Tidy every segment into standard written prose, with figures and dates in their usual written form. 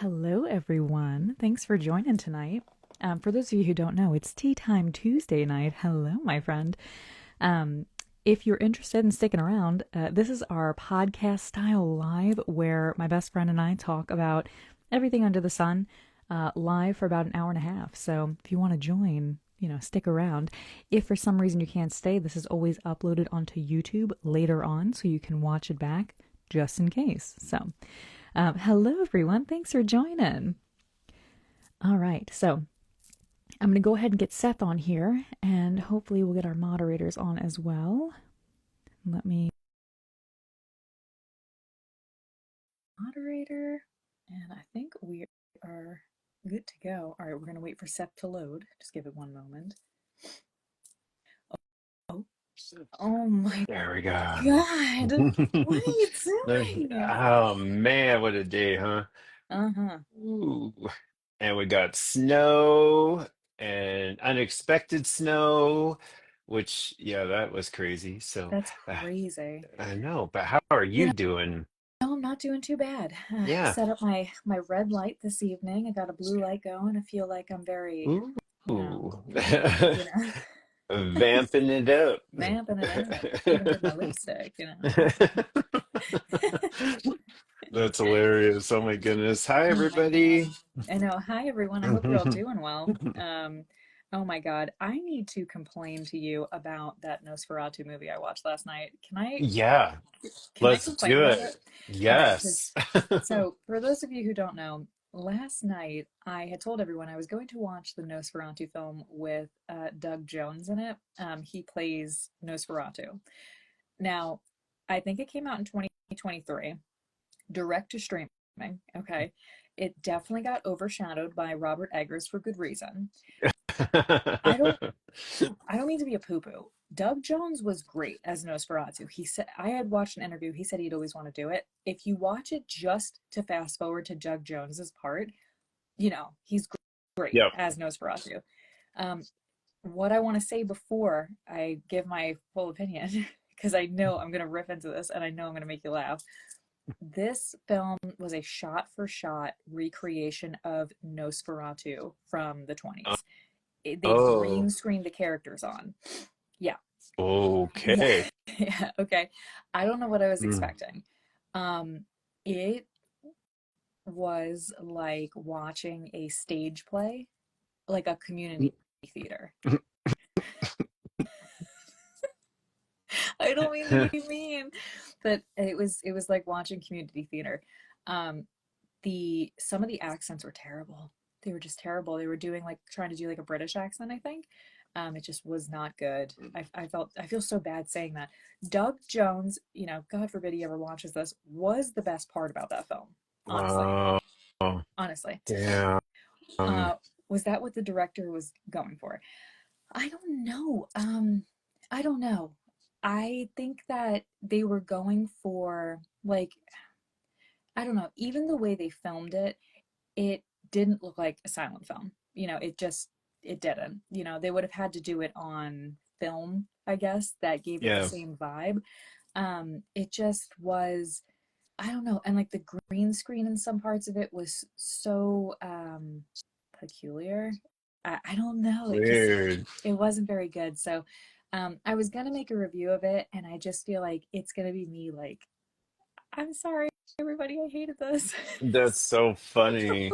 Hello, everyone. Thanks for joining tonight. For those of you who don't know, it's Tea Time Tuesday night. Hello, my friend. Um, if you're interested in sticking around, this is our podcast style live where my best friend and I talk about everything under the sun live for about an hour and a half. So if you want to join, stick around. If for some reason you can't stay, this is always uploaded onto YouTube later on so you can watch it back just in case. So, hello, everyone. Thanks for joining. All right. So, I'm going to go ahead and get Seth on here, and hopefully, we'll get our moderators on as well. Let me. Moderator. And I think we are good to go. All right. We're going to wait for Seth to load. Just give it one moment. Oh. Oh my There we go. God. What are you doing? Oh man, what a day, huh? Uh-huh. Ooh. And we got snow and unexpected snow, which yeah, that was crazy. So That's uh, crazy. I know, but how are You you know, doing? no, I'm not doing too bad. Yeah. Set up my red light this evening. I got a blue light going. I feel like I'm very, Ooh. you know, you know, Vamping it up. vamping it up. Even with my lipstick. That's hilarious. Oh my goodness. Hi, Oh my God. everybody. I know. Hi, everyone. I hope you're all doing well. Oh my God. I need to complain to you about that Nosferatu movie I watched last night. Yeah, Can I let's complain do about it. it? All right, because Yes. so for those of you who don't know, last night I had told everyone I was going to watch the Nosferatu film with Doug Jones in it. He plays Nosferatu. Now, I think it came out in 2023, direct to streaming. Okay. It definitely got overshadowed by Robert Eggers for good reason. I don't I don't mean to be a poo-poo. Doug Jones was great as Nosferatu. He said I had watched an interview. He said he'd always want to do it. If you watch it just to fast forward to Doug Jones's part, he's great Yep. as Nosferatu. Um, what I want to say before I give my full opinion, because I know I'm going to riff into this and I know I'm going to make you laugh. This film was a shot-for-shot recreation of Nosferatu from the 20s. They Oh, green screened the characters on. Yeah. Yeah. okay. Yeah. Okay. I don't know what I was Mm. expecting. It was like watching a stage play, like a community theater. I don't mean to be mean, but it was like watching community theater. Um, the some of the accents were terrible. They were just terrible. They were doing like trying to do like a British accent, I think. It just was not good. I feel so bad saying that. Doug Jones, God forbid he ever watches this, was the best part about that film. Honestly, Oh, honestly, damn. uh, was that what the director was going for? I don't know. I don't know. I think that they were going for like I don't know. Even the way they filmed it, it didn't look like a silent film. It didn't. They would have had to do it on film, I guess, that gave it the Yeah. same vibe. It just was, I don't know, and like the green screen in some parts of it was so peculiar. I don't know. Weird. It wasn't very good. So I was gonna make a review of it, and I just feel like it's gonna be me like, I'm sorry, everybody, I hated this. That's so funny.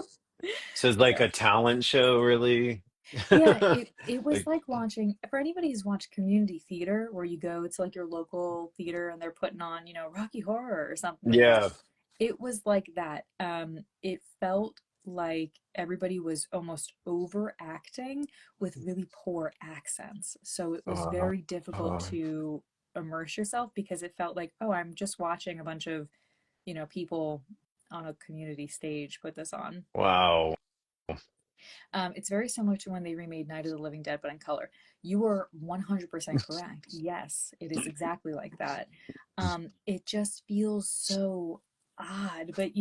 So it's like So a talent show, really? yeah, it was Like, like watching for anybody who's watched community theater where you go to like your local theater and they're putting on, Rocky Horror or something like that. yeah. It was like that. It felt like everybody was almost overacting with really poor accents. So it was Uh, very difficult uh, to immerse yourself because it felt like, oh, I'm just watching a bunch of, people on a community stage put this on. wow. It's very similar to when they remade Night of the Living Dead, but in color. You were 100% correct. Yes, it is exactly like that. It just feels so odd. But,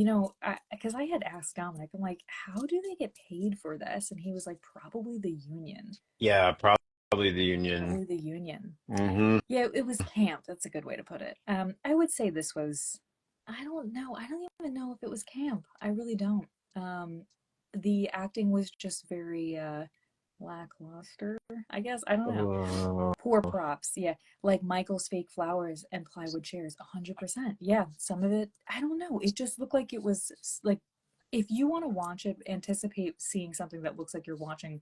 because I had asked Dominic, I'm like, how do they get paid for this? And he was like, probably the union. Yeah, probably the union. Probably the union. Hmm. Yeah, it was camp. That's a good way to put it. I would say this was, I don't know. I don't even know if it was camp. I really don't. Um, the acting was just very lackluster, I guess. I don't know. Oh, Poor props, yeah. Like Michael's fake flowers and plywood chairs, 100%. Yeah, some of it, I don't know. It just looked like it was like, if you want to watch it, anticipate seeing something that looks like you're watching,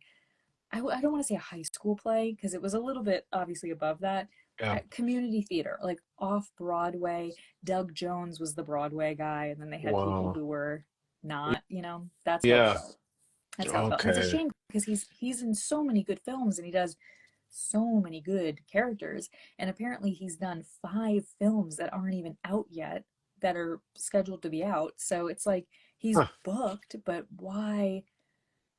I don't want to say a high school play because it was a little bit obviously above that. yeah. Community theater, like off Broadway. Doug Jones was the Broadway guy, and then they had people Wow. who were not, that's how it Yeah. felt. That's how it felt. And it's a Okay. shame because he's in so many good films and he does so many good characters. And apparently he's done 5 films that aren't even out yet that are scheduled to be out. So it's like he's Huh. booked, but why?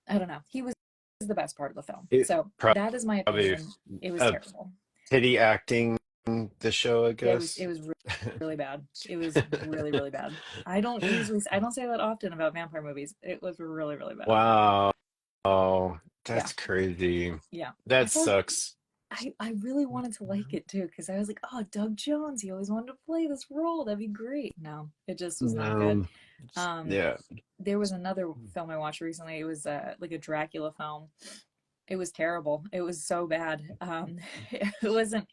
I don't know. He was the best part of the film. It So that is my probably opinion. It was uh, terrible. pity acting the show, I Yeah, it guess. was really bad. It was really really bad. I don't say that often about vampire movies. It was really really bad. Wow. Oh, Yeah. that's crazy. Yeah. I That thought sucks. I really wanted to like it too because I was like, oh, Doug Jones, he always wanted to play this role. That'd be great. No, it just was not good. No. Um, Yeah. there was another film I watched recently. It was like a Dracula film. It was terrible. It was so bad. It wasn't.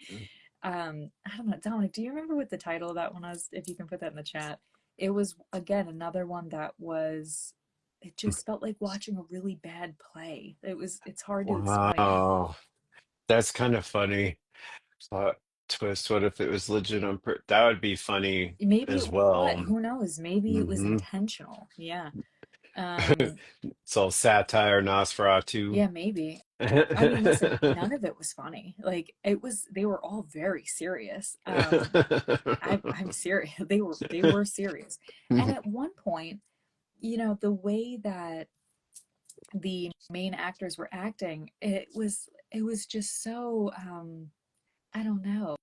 I don't know, Dominic. Do you remember what the title of that one was? If you can put that in the chat. It was again another one that was. It just felt like watching a really bad play. It's hard to explain. Wow. That's kind of funny. Plot twist. What if it was legit on that would be funny Maybe it as was. well. Who knows? Maybe it was Hmm. intentional. Yeah. Um, It's all satire, Nosferatu. yeah, maybe. I mean, listen, none of it was funny. Like they were all very serious. I'm serious. They were serious. And at one point, the way that the main actors were acting, it was just so I don't know.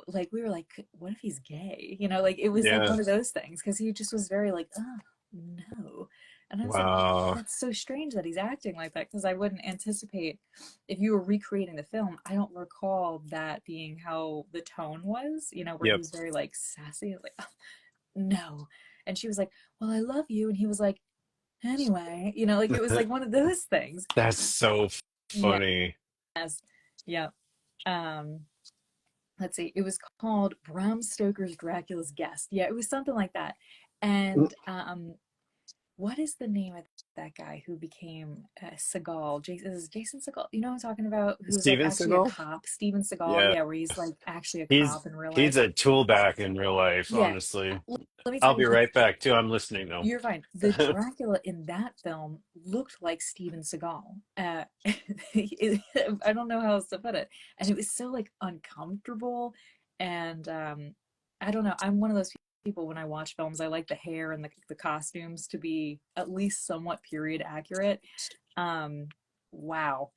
Like we were like, what if he's gay? Like it was like Yeah. one of those things because he just was very like, oh no. And I was like, Wow. that's so strange that he's acting like that because I wouldn't anticipate if you were recreating the film. I don't recall that being how the tone was, where he Yep. was very like sassy. I was like, oh, no. And she was like, well, I love you. And he was like, anyway, like it was like one of those things. That's so Yes. funny. Yeah. Um, let's see, it was called Bram Stoker's Dracula's Guest. Yeah, it was something like that. And what is the name of that guy who became Seagal? Jason, is Jason Seagal? You know what I'm talking about? Who's like Steven actually a Seagal? cop, Steven Seagal. Yeah. Yeah, where he's like actually a He's cop in real he's life. a tool back in real life, Yeah, honestly. let me tell I'll you, be right back too. I'm listening though. you're fine. The Dracula in that film looked like Steven Seagal. I don't know how else to put it, and it was so like uncomfortable, and I don't know. I'm one of those people when I watch films, I like the hair and the costumes to be at least somewhat period accurate. Um, wow,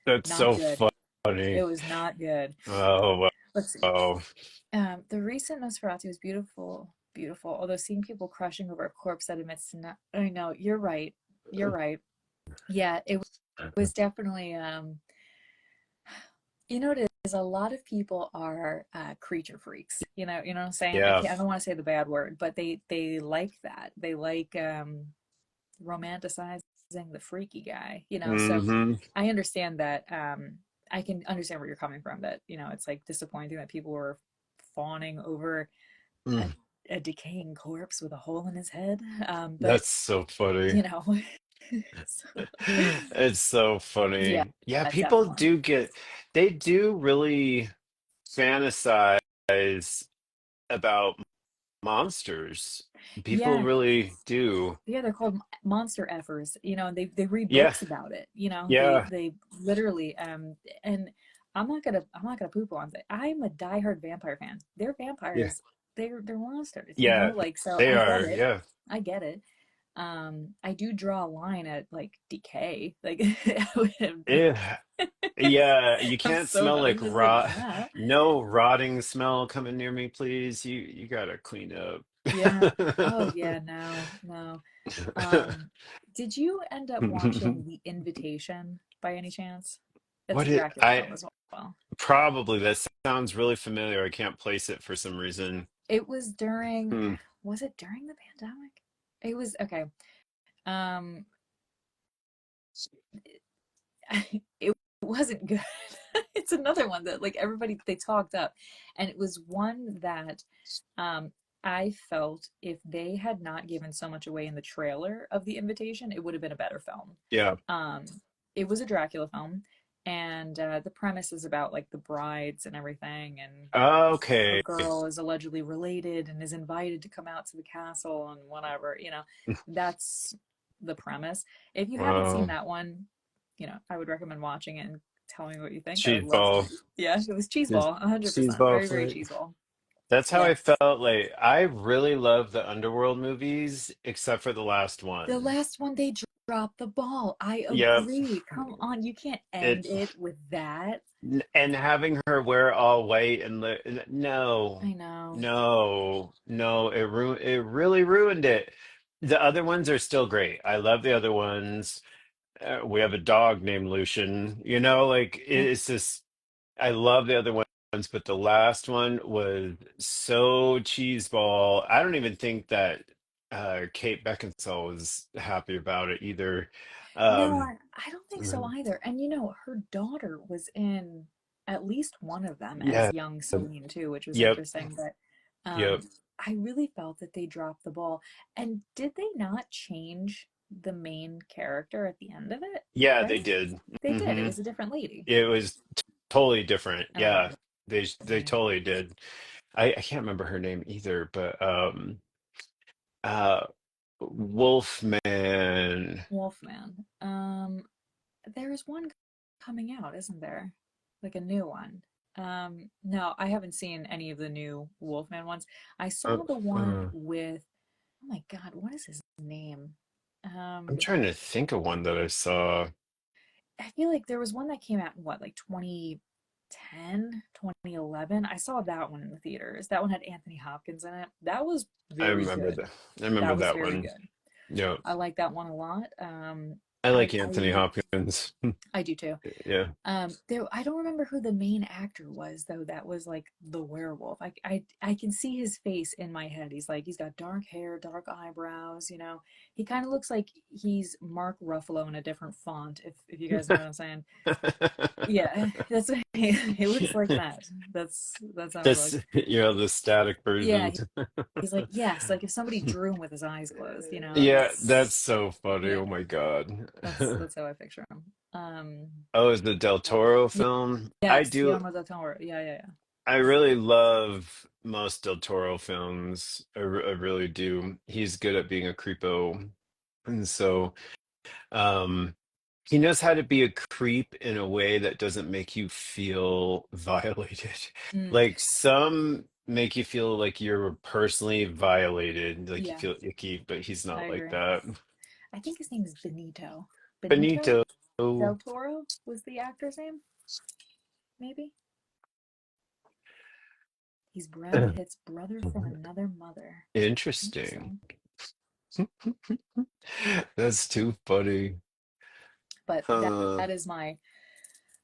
That's not so good. It funny. was not good. Oh Let's see. wow. The recent Nosferatu was beautiful, beautiful. Although seeing people crushing over a corpse that admits to not, I know you're right. You're right. Yeah, it was definitely. It is. A lot of people are creature freaks. What I'm saying. I Yeah. can't. I don't want to say the bad word, but they like that. They like romanticizing the freaky guy. So Hmm. I understand that. I can understand where you're coming from. That it's like disappointing that people were fawning over a, a decaying corpse with a hole in his head. But That's so funny. you know, so, It's so yeah, funny. Yeah, people definitely. they do really fantasize about monsters. People Yeah, really do. yeah, they're called monster effers. And they read Yeah, books about it. They yeah, they literally and I'm not gonna poop on it. I'm a diehard vampire fan. They're yeah, vampires. They're monsters. yeah. Like so. They I get are. it. Yeah. I get it. I do draw a line at like decay. Like Yeah. Yeah, you I'm can't so smell not like interested in rot. that. No rotting smell coming near me, please. You gotta clean up. Yeah. Oh yeah, no, no. Um, did you end up watching The Invitation by any chance? It's What a it Dracula I film as well. probably that sounds really familiar. I can't place it for some reason. It was during, Hmm. was it during the pandemic? It was okay. Um, it wasn't good. It's another one that like everybody they talked up, and it was one that um I felt if they had not given so much away in the trailer of The Invitation, it would have been a better film. Yeah. Um, it was a Dracula film, and the premise is about like the brides and everything, and a Okay. girl is allegedly related and is invited to come out to the castle and whatever, that's the premise. If you haven't seen Wow. that one, I would recommend watching it and telling me what you think. I would Cheese love to. ball. Yeah, it was Cheese, cheeseball, cheese 100%. ball Very, very fight. cheeseball. That's how Yeah. I felt. Like I really love the Underworld movies, except for the last The one. last one, they dropped the ball. I Yep. agree. Come on. You can't It end it with that. and having her wear all white and I no, know. no, it really ruined it. The other ones are still great. I love the other ones. We have a dog named Lucian. Like Yeah. it's just I love the other ones, but the last one was so cheeseball. I don't even think that Kate Beckinsale was happy about it either. No, Um, I don't think so either. And her daughter was in at least one of them as yeah, young Celine too, which was yep, interesting. But yep. I really felt that they dropped the ball. And did they not change the main character at the end of it? Yeah, they Right? did. They did. It Hmm. was a different lady. It was totally different. I don't Yeah, remember her they name. totally did. I can't remember her name either, but uh Wolfman. Wolfman. There's one coming out, isn't there? Like a new one. No, I haven't seen any of the new Wolfman ones. I Uh, saw the one uh, with, oh my God, what is his name? I'm Um, trying to think of one that I saw. I feel like there was one that came out in what, like 2010, 2011. I saw that one in the theaters. That one had Anthony Hopkins in it. That was I very remember good. that. I remember That was that very one. good. Yeah, I like that one a lot. I I like Anthony I Hopkins. I do too. Yeah. There I don't remember who the main actor was though. That was like the werewolf. I can see his face in my head. He's got dark hair, dark eyebrows. He kind of looks like he's Mark Ruffalo in a different font. If you guys know what I'm saying. Yeah, that's what he looks like that. That's how he This, looks. the static Yeah, version. he's like yes, like if somebody drew him with his eyes closed. Yeah, that's That's so funny. yeah. Oh my God. That's how I picture him. Oh, is the Del Toro Yeah, film? yes, Guillermo del Toro. Yeah, yeah, yeah. I really love most Del Toro films. I really do. He's good at being a creepo. And so, um, he knows how to be a creep in a way that doesn't make you feel violated. Mm, Like some make you feel like you're personally violated, like you yeah, feel icky, but he's I not like agree. that. I think his name is Benito. Benito Benito. del Toro was the actor's name, maybe? He's Brad Pitt's brother from another mother. Interesting. Interesting. That's too funny. But Huh.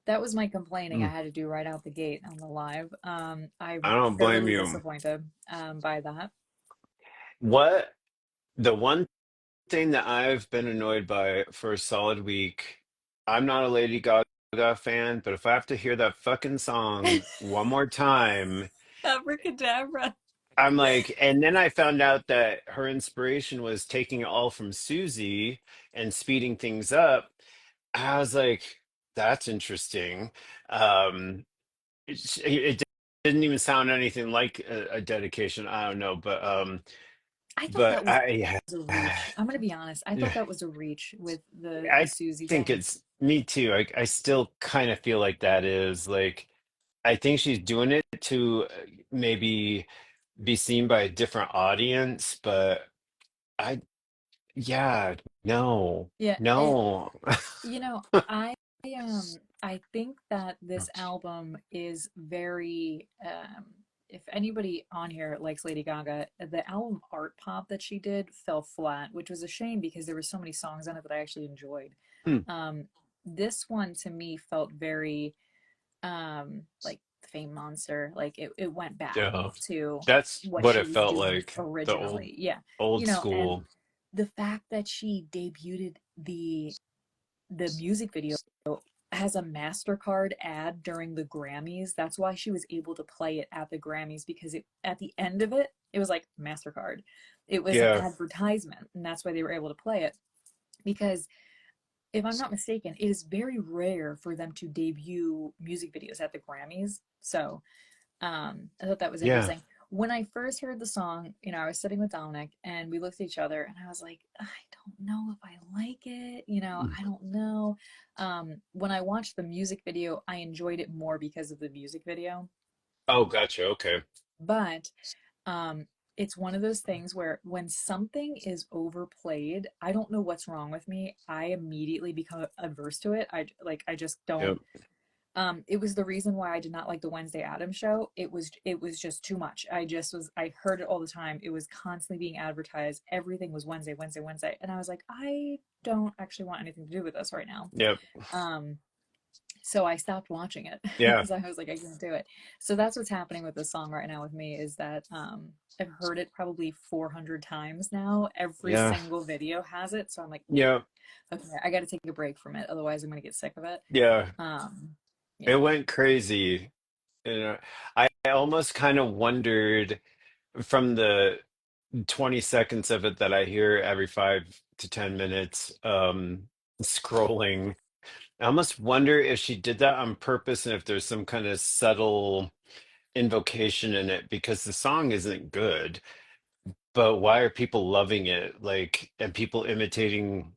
that was my complaining I Mm. had to do right out the gate on the live. I I'm don't blame bitterly you. disappointed by that. What the one thing that I've been annoyed by for a solid week, I'm not a Lady Gaga fan, but if I have to hear that fucking song one more time, Abracadabra. I'm like, and then I found out that her inspiration was taking it all from Susie and speeding things up. I was like, that's interesting. Um, it didn't even sound anything like a dedication. I don't know, I thought that but was I a reach. I'm gonna be honest. I thought that was a reach with the I Susie think thing. it's me too. I still kind of feel like that is like I think she's doing it to maybe be seen by a different audience, but I yeah, no, Yeah, no. you know, I I think that this album is very if anybody on here likes Lady Gaga, the album Art Pop that she did fell flat, which was a shame because there were so many songs on it that I actually enjoyed. Hmm. Um this one to me felt very like Fame Monster, like it went back Yeah, to that's what what she it was felt doing like. The originally. Yeah. old And school. the fact that she debuted the music video has a MasterCard ad during the Grammys. That's why she was able to play it at the Grammys, because at the end of it, it was like MasterCard. It was an Yeah, advertisement, and that's why they were able to play it. Because if I'm not mistaken, it is very rare for them to debut music videos at the Grammys. So I thought that was yeah. interesting. When I first heard the song, I was sitting with Dominic and we looked at each other and I was like, I don't know if I like it. I don't know. When I watched the music video, I enjoyed it more because of the music video. Oh, gotcha. Okay. But um, it's one of those things where when something is overplayed, I don't know what's wrong with me. I immediately become averse to it. I just don't. Yep. It was the reason why I did not like the Wednesday Addams show. It was just too much. I heard it all the time. It was constantly being advertised. Everything was Wednesday, Wednesday, Wednesday. And I was like, I don't actually want anything to do with this right now. Yep. Um, so I stopped watching it Yeah. because I was like, I can't do it. So that's what's happening with this song right now with me, is that I've heard it probably 400 times now. Every Yeah. single video has it. So I'm like, Yeah. okay, I got to take a break from it. Otherwise, I'm going to get sick of it. Yeah. Um, It yeah. went crazy. I almost kind of wondered from the 20 seconds of it that I hear every 5 to 10 minutes, scrolling. I almost wonder if she did that on purpose and if there's some kind of subtle invocation in it because the song isn't good, but why are people loving it? Like, and people imitating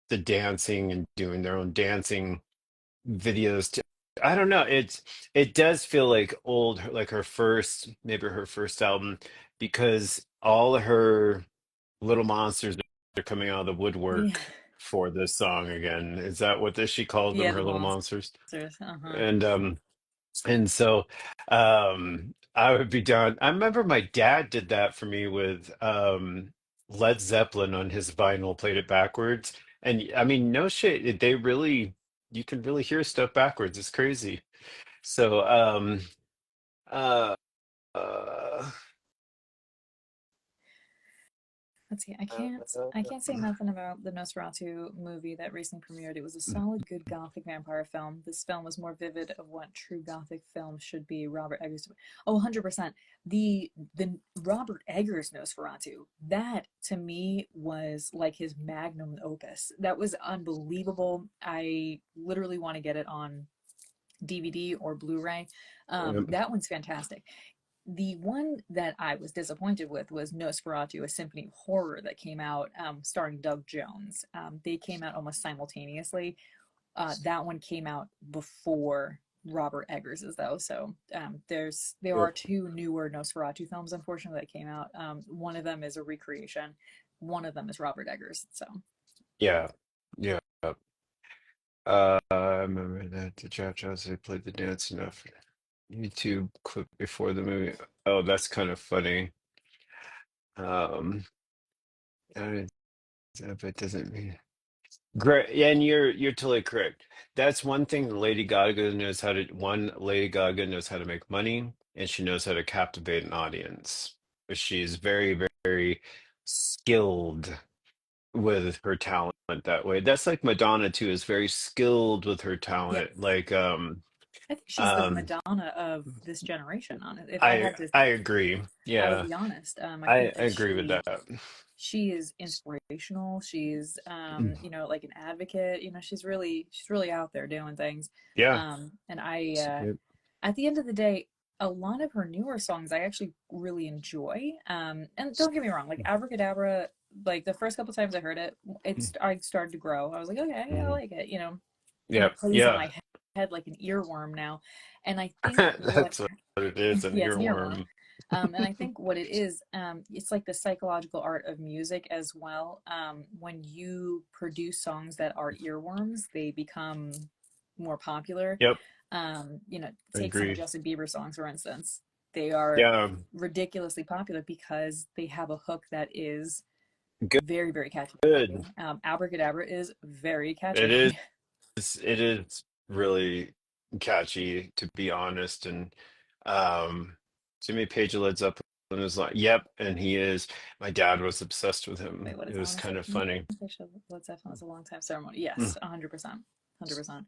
the dancing and doing their own dancing videos to, I don't know. It does feel like old, like her first, maybe her first album, because all her little monsters are coming out of the Yeah. woodwork for this song again. Is that what she called them, Yeah, the her little monsters? monsters. Uh-huh. And so I would be down. I remember my dad did that for me with Led Zeppelin on his vinyl, played it backwards. And I mean, no shit, they really, you can really hear stuff backwards. It's crazy. So uh uh Let's see. I can't say nothing about the Nosferatu movie that recently premiered. It was a solid, good gothic vampire film. This film was more vivid of what true gothic film should be. Robert Eggers. Oh, 100%. The Robert Eggers Nosferatu, that to me was like his magnum opus. That was unbelievable. I literally want to get it on DVD or Blu-ray. That one's fantastic. The one that I was disappointed with was Nosferatu, a symphony of horror that came out, starring Doug Jones. They came out almost simultaneously. That one came out before Robert Eggers's, though. So there are two newer Nosferatu films, unfortunately, that came out. One of them is a recreation. One of them is Robert Eggers. So yeah. Yeah. I remember that the Chow Chows they played the dance enough. YouTube clip before the movie. Oh, that's kind of funny. Um, I if it doesn't mean great. Yeah, and you're totally correct. That's one thing Lady Gaga knows how to. One, Lady Gaga knows how to make money, and she knows how to captivate an audience. She's very, very skilled with her talent that way. That's like Madonna too, is very skilled with her yes, talent. Like I think she's the um Madonna of this generation. On it, if I I had to, I agree. I would Yeah. be honest. I I think that agree with she that. she is inspirational. She's like an advocate. She's really out there doing things. Yeah. And I Yep. at the end of the day, a lot of her newer songs I actually really enjoy. And don't get me wrong, like Abracadabra, like the first couple times I heard it, I started to grow. I was like, okay, I Mhm. like it, and Yeah. it plays in Yeah. my head like an earworm now. And I think what That's what it is, an yeah, it's an earworm. earworm. And I think what it is, it's like the psychological art of music as well. When you produce songs that are earworms, they become more popular. Yep. I Take some of agree. Justin Bieber songs, for instance. They are Yeah. ridiculously popular because they have a hook that is Good. very, very catchy. Good. Abracadabra is very It catchy. is. It is really catchy, to be honest. And Jimmy Page of Led Zeppelin And it's like, yep, and he is. My dad was obsessed with Wait, him. what is It that was one? kind of funny. Led Zeppelin was a long time ceremony. Mm. Yes, 100%. 100%.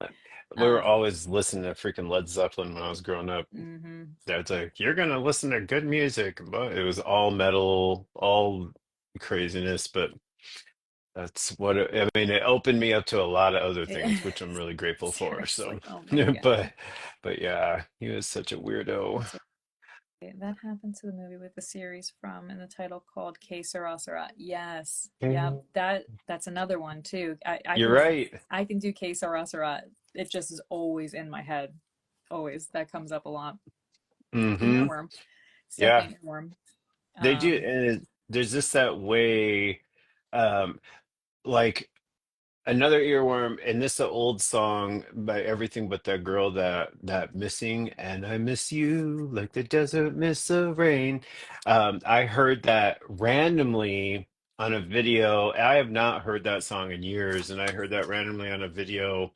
We were Um, always listening to freaking Led Zeppelin when I was growing up. hmm Dad's like, you're gonna listen to good music, but it was all metal, all craziness. But that's what I mean. It opened me up to a lot of other things, which I'm really grateful for. So, Seriously. Oh my God. but but yeah, he was such a weirdo. That's right. That happened to the movie with the series from and the title called K Sarah Sarah. Yes. Yep. That's another one too. You're right. I can do K Sarah Sarah. It just is always in my head. Always. That comes up a lot. An Hmm. earworm. It's Yeah, definitely an earworm. they do, Um, and there's just that way, um, like another earworm, and this the old song by Everything But That Girl, that missing, and I miss you like the desert miss the rain. I heard that randomly on a video. I have not heard that song in years, and I heard that randomly on a video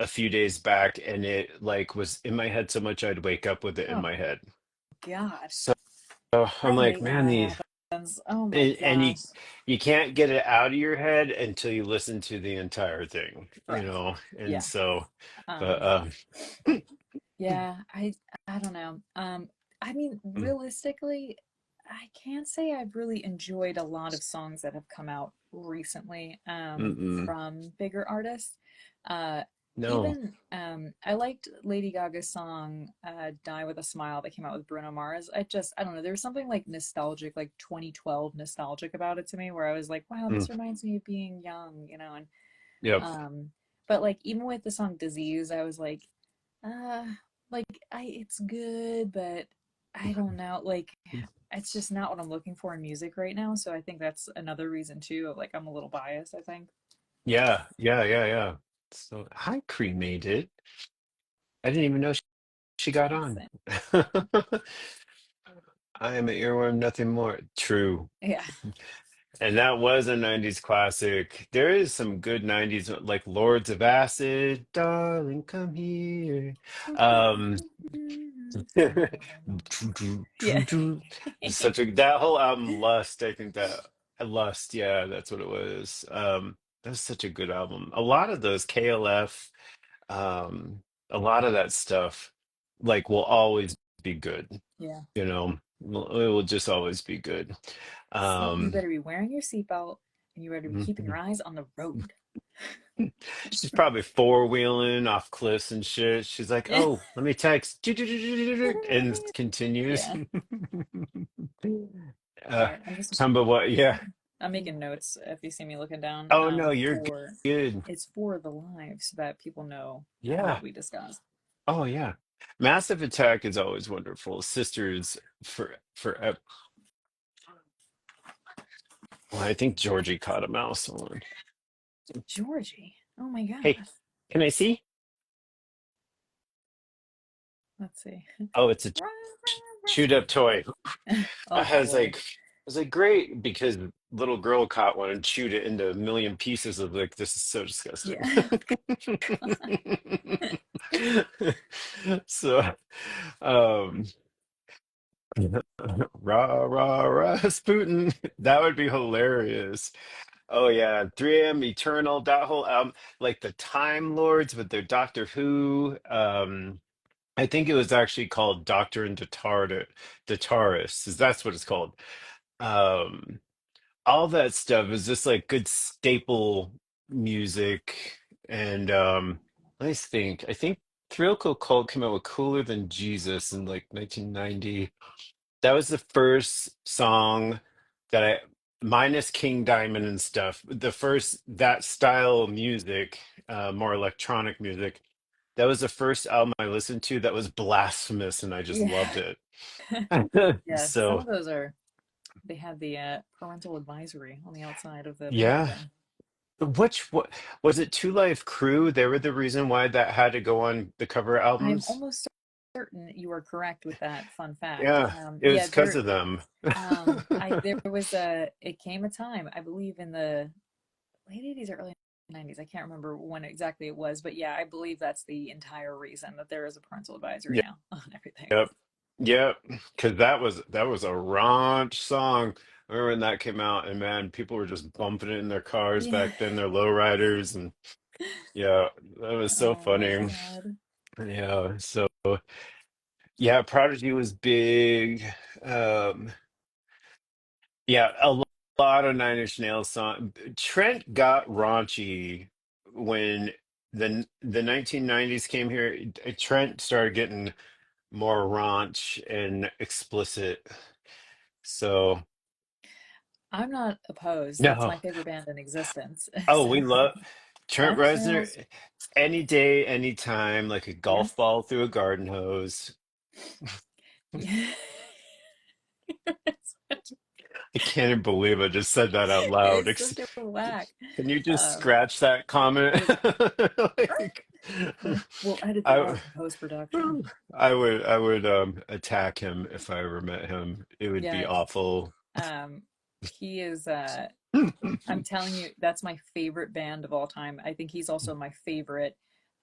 a few days back, and it like was in my head so much I'd wake up with it in oh my head. God. So I'm I like, hate when man, that these. happens. Oh my And gosh. you can't get it out of your head until you listen to the entire thing, Correct. and Yeah. so but Um, yeah, I don't know. I mean, mm, realistically, I can't say I've really enjoyed a lot of songs that have come out recently, mm-mm. from bigger artists. Uh, No. even I liked Lady Gaga's song "Die with a Smile" that came out with Bruno Mars. I don't know. There was something like nostalgic, like 2012 nostalgic about it to me, where I was like, wow, Mm, this reminds me of being young, and yep. um, but like even with the song "Disease," I was uh, like it's good, but I don't know. Like it's just not what I'm looking for in music right now. So I think that's another reason too of like I'm a little biased, I think. Yeah, yeah, yeah, yeah. So I cremated. I didn't even know she got on. Same. I am an earworm, nothing more. True. Yeah. And that was a 90s classic. There is some good 90s, like Lords of Acid, Darling, Come Here. Um, Yeah. It's such a that whole album, Lust, I think that Lust, yeah, that's what it was. That's such a good album. A lot of those KLF, um, a lot of that stuff, like will always be good, Yeah. it will just always be good. So you Um, better be wearing your seatbelt and you better be keeping your eyes on the road. She's probably four-wheeling off cliffs and shit. She's like, Yeah. "Oh, let me text," and continues. Yeah. Uh, Sorry. but what? Yeah. I'm making notes if you see me looking down. Oh no, you're good. It's for the live so that people know Yeah. what we discussed. Oh yeah. Massive Attack is always wonderful. Sisters for. Well, I think Georgie caught a mouse on. Georgie. Oh my Hey, God. can I see? Let's see. Oh, it's a chewed up toy. Oh I boy. was like great because little girl caught one and chewed it into a million pieces of like this is so disgusting. Yeah. So um rah rah Rasputin. That would be hilarious. Oh yeah, 3 a.m. Eternal, that whole album, like the Time Lords with their Doctor Who. I think it was actually called Doctor and Guitarist, is that's what it's called. Um, all that stuff is just like good staple music. And let me think. I think Thrill Cult came out with Cooler Than Jesus in like 1990. That was the first song that I, minus King Diamond and stuff, the first that style of music, more electronic music. That was the first album I listened to that was blasphemous, and I just Yeah. loved it. Yeah. Some So, of those are, they have the parental advisory on the outside of the yeah. packaging. What was it? Two Life Crew? They were the reason why that had to go on the cover I'm albums. almost certain you are correct with that fun fact. Yeah, it was Yeah, because of them. there was it came a time, I believe in the late 80s or early 90s. I can't remember when exactly it was, but yeah, I believe that's the entire reason that there is a parental advisory Yeah, now on everything. yep. Yeah, because that was a raunch song. I remember when that came out, and man, people were just bumping it in their cars Yeah. back then, their lowriders, and yeah, that was so Oh my funny. God. Yeah, so yeah, Prodigy was big. Um, yeah, lot of Nine Inch Nails song. Trent got raunchy when the 1990s came here. Trent started getting more raunch and explicit. So I'm not opposed. That's no. my favorite band in existence. Oh, So we love Trent Nine Inch Nails. Reznor any day, anytime, like a Yeah. golf ball through a garden hose. Yeah. I can't even believe I just said that out loud. It's such a whack. Can you just Um, scratch that comment? was Like, we'll edit that I, out in post production. I would attack him if I ever met him. It would be Yeah. awful. Um, he is I'm telling you, that's my favorite band of all time. I think he's also my favorite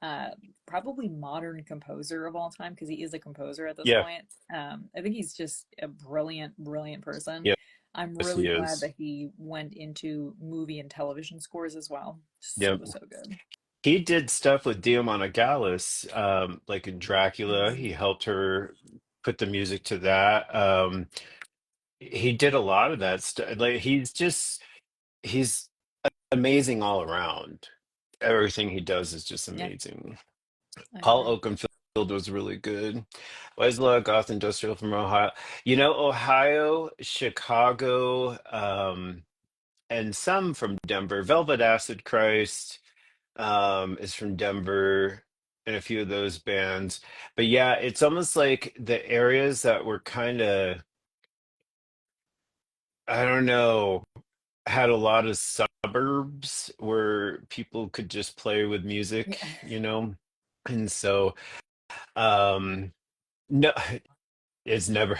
uh probably modern composer of all time because he is a composer at this Yeah, point. I think he's just a brilliant, brilliant person. yes, I'm he really glad is. that he went into movie and television scores as well. Yep. So, so good. He did stuff with Diamantopoulos, like in Dracula. Mm, He helped her put the music to that. He did a lot of that stuff. Like he's amazing all around. Everything he does is just yeah, amazing. I Paul agree. Oakenfold was really good. Wesla Goth Industrial from Ohio. Ohio, Chicago, and some from Denver. Velvet Acid Christ is from Denver, and a few of those bands. But yeah, it's almost like the areas that were kind of, I don't know, had a lot of suburbs where people could just play with Yeah. music. And so, um, no, it's never,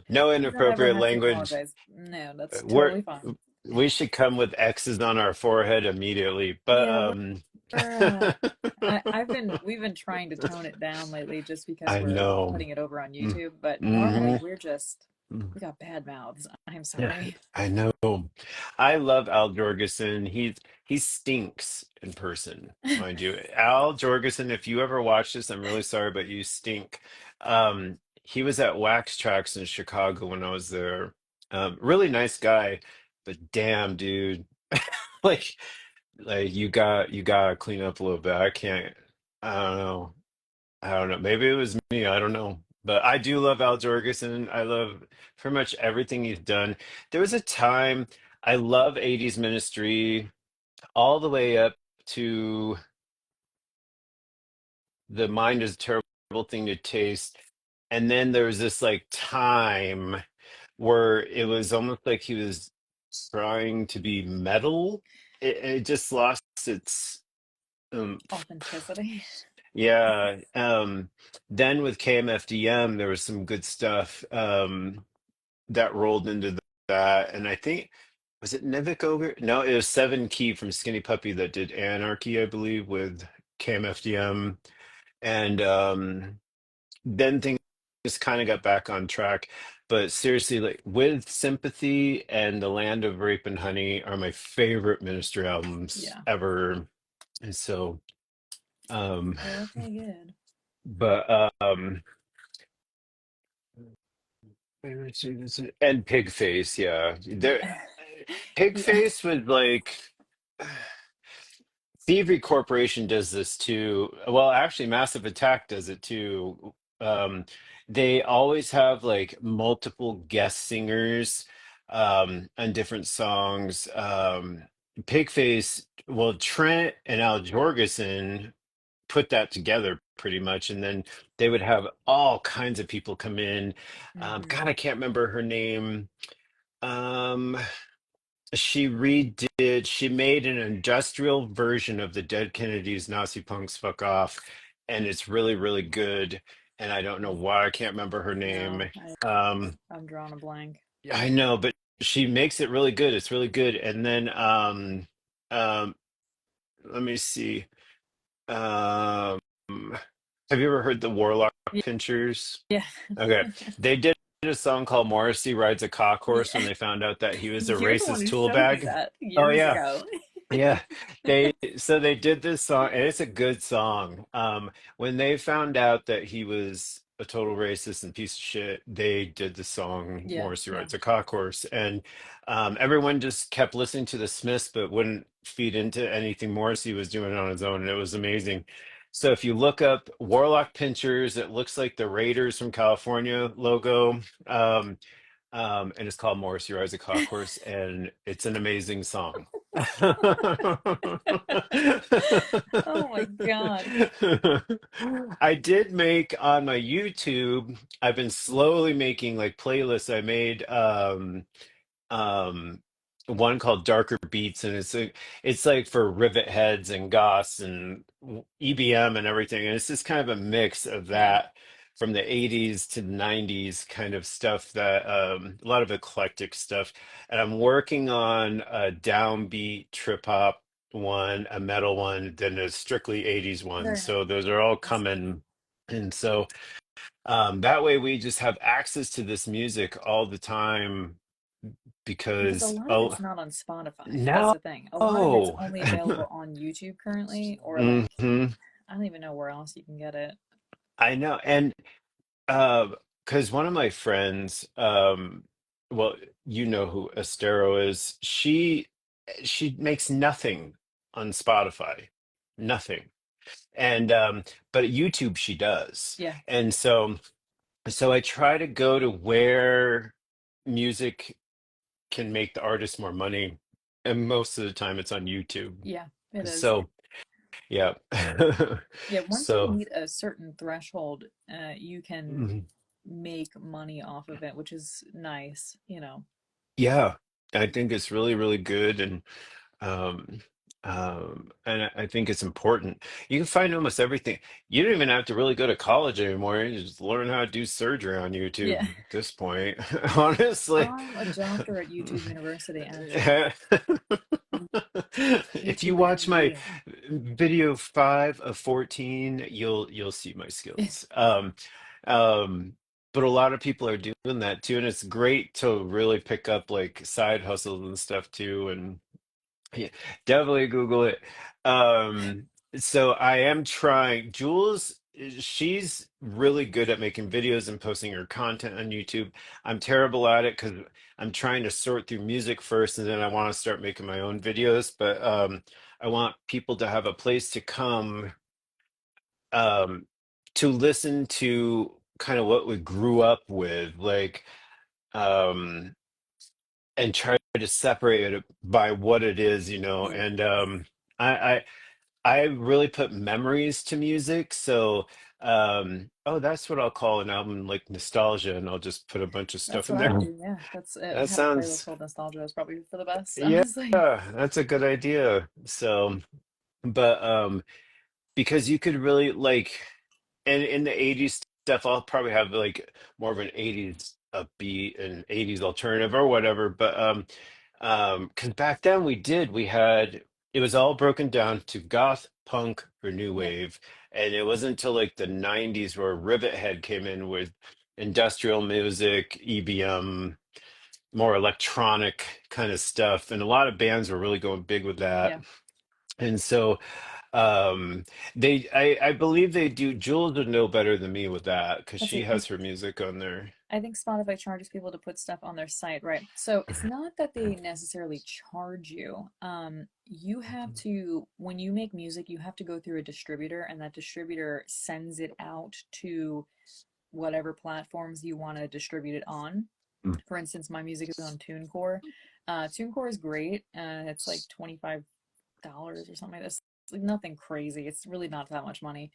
no You don't ever inappropriate have to language. apologize. No, that's We're, totally fine. we should come with X's on our forehead immediately. But, Yeah, we're we've been trying to tone it down lately just because I we're know. putting it over on Mm, YouTube, but normally hmm we're just we got bad mouths. I'm Yeah, sorry. I know. I love Al Jorgensen. He stinks in person, mind you. Al Jorgensen, if you ever watch this, I'm really sorry, but you stink. He was at Wax Tracks in Chicago when I was there. Really nice guy, but damn, dude, like you got to clean up a little bit. I can't. I don't know. I don't know. Maybe it was me. I don't know. But I do love Al Jorgensen. I love pretty much everything he's done. There was a time I love 80s Ministry all the way up to The Mind is a Terrible Thing to Taste. And then there was this like time where it was almost like he was trying to be metal. It just lost its um Authenticity. yeah. Then with KMFDM, there was some good stuff that rolled into that. And I think, was it Nivik Ogre? No, it was Seven Key from Skinny Puppy that did Anarchy, I believe, with KMFDM. And then things just kind of got back on track. But seriously, like with Sympathy and The Land of Rape and Honey are my favorite Ministry albums Yeah. ever. And so, um, Okay, good. but and Pigface, yeah. Yeah. Pigface would like Thievery Corporation does this too. Well, actually, Massive Attack does it too. Um, they always have like multiple guest singers on different songs. Pigface, well, Trent and Al Jorgensen put that together pretty much, and then they would have all kinds of people come in. God, Hmm. I can't remember her name. Um, she made an industrial version of the Dead Kennedys Nazi Punks Fuck Off, and it's really, really good. And I don't know why I can't remember her name. No, Um, I'm drawing a blank. I know, but she makes it really good. It's really good. And then um, let me see. Um, Have you ever heard the Warlock Yeah. Pinchers? Yeah. Okay. They did a song called Morrissey Rides a Cock Horse when Yeah. they found out that he was a You're the one racist who tool showed me bag. that Oh years yeah. ago. Yeah, they did this song, and it's a good song. When they found out that he was a total racist and piece of shit, they did the song Yeah, "Morrissey yeah. Rides a Cock Horse," and everyone just kept listening to the Smiths, but wouldn't feed into anything Morrissey was doing on his own, and it was amazing. So if you look up Warlock Pinchers, it looks like the Raiders from California logo. Um, and it's called Morris, Your Eyes a Cock Horse, and it's an amazing song. Oh my God. I did make on my YouTube, I've been slowly making like playlists. I made um one called Darker Beats, and it's like for rivet heads and goths and EBM and everything, and it's just kind of a mix of Yeah, that from the 80s to 90s kind of stuff, that a lot of eclectic stuff. And I'm working on a downbeat trip hop one, a metal one, then a strictly 80s one, very so those are all nice. coming. And so that way we just have access to this music all the time, Because a because lot of oh it's not on Spotify. That's no. the thing. A lot of it's only available on YouTube currently, or like Hmm. I don't even know where else you can get it. I know. And because one of my friends, well, you know who Estero is, she makes nothing on Spotify, nothing. And but at YouTube she does. Yeah, And so I try to go to where music can make the artist more money, and most of the time it's on YouTube. yeah, it is. So yeah. Yeah, once you So meet a certain threshold, you can mhm. make money off of it, which is nice, you know. Yeah, I think it's really, really good, um, and I think it's important. You can find almost everything. You don't even have to really go to college anymore. You just learn how to do surgery on Yeah. YouTube at this point, honestly. I'm a doctor at YouTube University, actually. If you YouTube watch my MD. video 5 of 14, you'll see my skills. Um, but a lot of people are doing that too, and it's great to really pick up like side hustles and stuff too. And yeah, definitely Google it. Um, so I am trying. Jules, she's really good at making videos and posting her content on YouTube. I'm terrible at it because I'm trying to sort through music first, and then I want to start making my own videos. But I want people to have a place to come, um, to listen to kind of what we grew up with, like, um, and try to separate it by what it is, Yeah. and I, I really put memories to music. So, oh, that's what I'll call an album, like nostalgia, and I'll just put a bunch of That's stuff in what I there. would do. Yeah, that's it. That Have a playlist sounds, called Nostalgia is probably for the best, yeah, honestly. that's a good idea. So, but because you could really like, and in the 80s stuff, I'll probably have like more of an 80s upbeat and 80s alternative or whatever. But because back then we had, it was all broken down to goth, punk, or new Yeah, wave, and it wasn't until like the 90s where Rivethead came in with industrial music, EBM, more electronic kind of stuff, and a lot of bands were really going big with that. yeah. And so um I believe they do. Jules would know better than me with that because Let's she see. has her music on there. I think Spotify charges people to put stuff on their site, right? So it's not that they necessarily charge you. You have to, when you make music, you have to go through a distributor, and that distributor sends it out to whatever platforms you want to distribute it on. Mm. For instance, my music is on TuneCore. TuneCore is great. It's like $25 or something like this. It's like nothing crazy. It's really not that much money.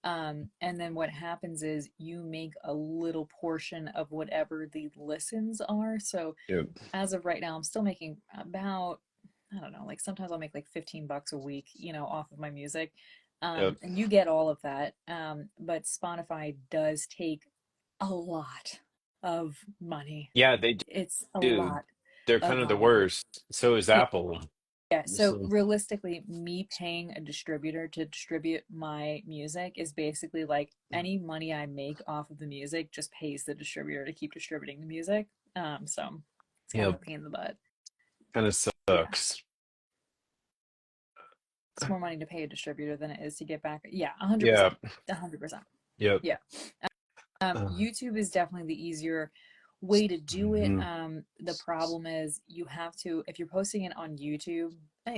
And then what happens is you make a little portion of whatever the listens are. So Yep. as of right now, I'm still making about, I don't know, like sometimes I'll make like $15 a week, off of my music. Yep. And you get all of that. But Spotify does take a lot of money. Yeah, they It's a do. lot They're kind of of the money. worst. So is Yeah, Apple. Yeah, so So realistically, me paying a distributor to distribute my music is basically like any money I make off of the music just pays the distributor to keep distributing the music. So it's kind of yep, a pain in the butt. kind of Yeah, sucks. it's more money to pay a distributor than it is to get back. Yeah, 100%. Yeah, 100%. yep. Yeah. Uh, YouTube is definitely the easier way to do it. mhm. The problem is you have to, if you're posting it on YouTube,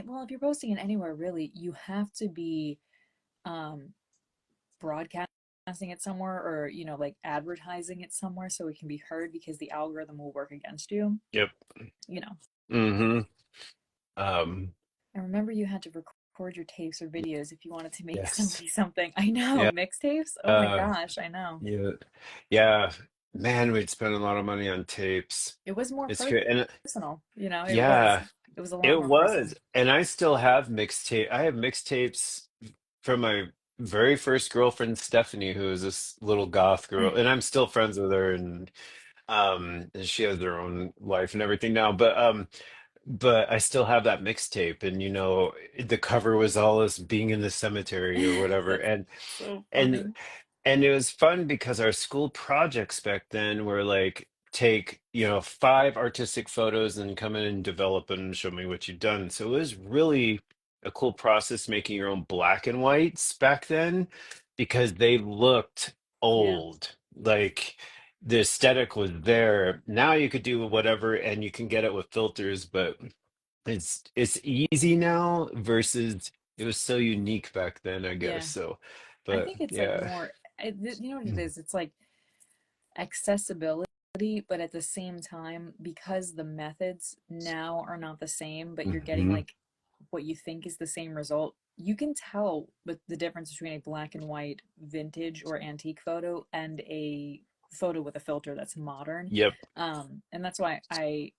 well, if you're posting it anywhere really, you have to be um, broadcasting it somewhere or, like advertising it somewhere so it can be heard because the algorithm will work against you, Yep. you know. Hmm. Um, And remember, you had to record your tapes or videos if you wanted to make yes. somebody something. I know, Yeah. mixtapes. Oh my Uh, gosh, I know. yeah. Yeah. Man, we'd spend a lot of money on tapes. It was more It's good. And personal, it was. yeah, It was a lot it more personal. was. And I still have mixtape. I have mixtapes from my very first girlfriend, Stephanie, who is this little goth girl, and I'm still friends with her, and she has her own life and everything now. But I still have that mixtape, and the cover was all us being in the cemetery or whatever, That's and so and funny. and it was fun because our school projects back then were like take, five artistic photos and come in and develop them and show me what you've done. So it was really a cool process making your own black and whites back then because they looked Yeah. old. Like the aesthetic was there. Now you could do whatever and you can get it with filters, but it's easy now versus it was so unique back then, I guess. Yeah. So, I but think it's like yeah. more, you know what it Mm-hmm. is? It's like accessibility, but at the same time, because the methods now are not the same, but you're getting Mm-hmm. like what you think is the same result, you can tell the difference between a black and white vintage or antique photo and a photo with a filter that's modern. Yep. And that's why I,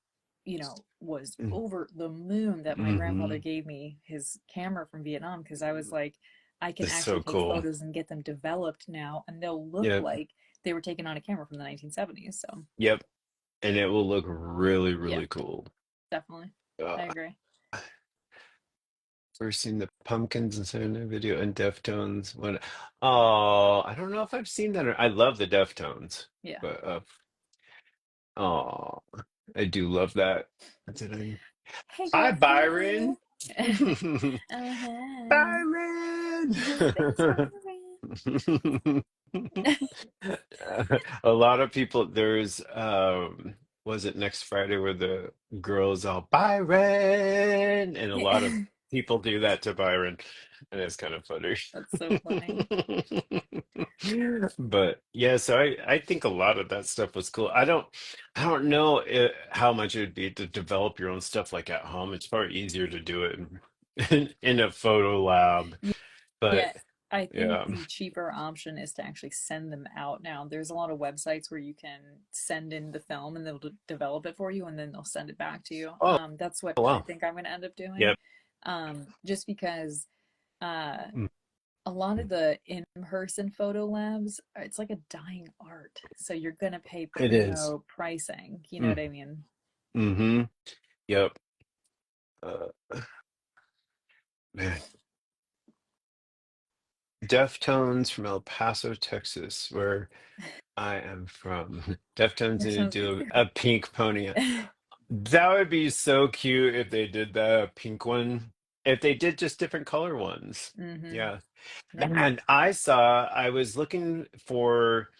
was over the moon that my grandfather Mm-hmm. gave me his camera from Vietnam because I was like, I can That's actually so take cool. photos and get them developed now, and they'll look Yep. like they were taken on a camera from the 1970s. So, Yep. And it will look really, yeah, really cool. definitely. I Uh, agree. First seen the Pumpkins and Saturday video and Deftones. Oh, I don't know if I've seen that. I love the Deftones, Yeah. but oh, I do love that. Did I? Hey, Hi, girlfriend. Byron. Uh-huh. Byron. Thanks, A lot of people, was it next Friday where the girls all Byron, and a lot of Byron. people do that to Byron, and it's kind of funny. That's so funny. But yeah, so I think a lot of that stuff was cool. I don't know how much it would be to develop your own stuff like at home. It's far easier to do it in a photo lab, but Yeah, I think yeah. the cheaper option is to actually send them out now. There's a lot of websites where you can send in the film and they'll develop it for you and then they'll send it back to you. Oh, That's what I wow. think I'm going to end up doing. Yep. Just because uh, Mm, a lot of mm. the in-person photo labs, it's like a dying art. So you're going to pay It is. primo pricing. You know Mm, what I mean? mm-hmm. Yep. Uh, Man. Deftones from El Paso, Texas, where I am from. Deftones That need to sounds do a pink pony. That would be so cute if they did the pink one. If they did just different color ones. mm-hmm. Yeah. Yeah. And I was looking for,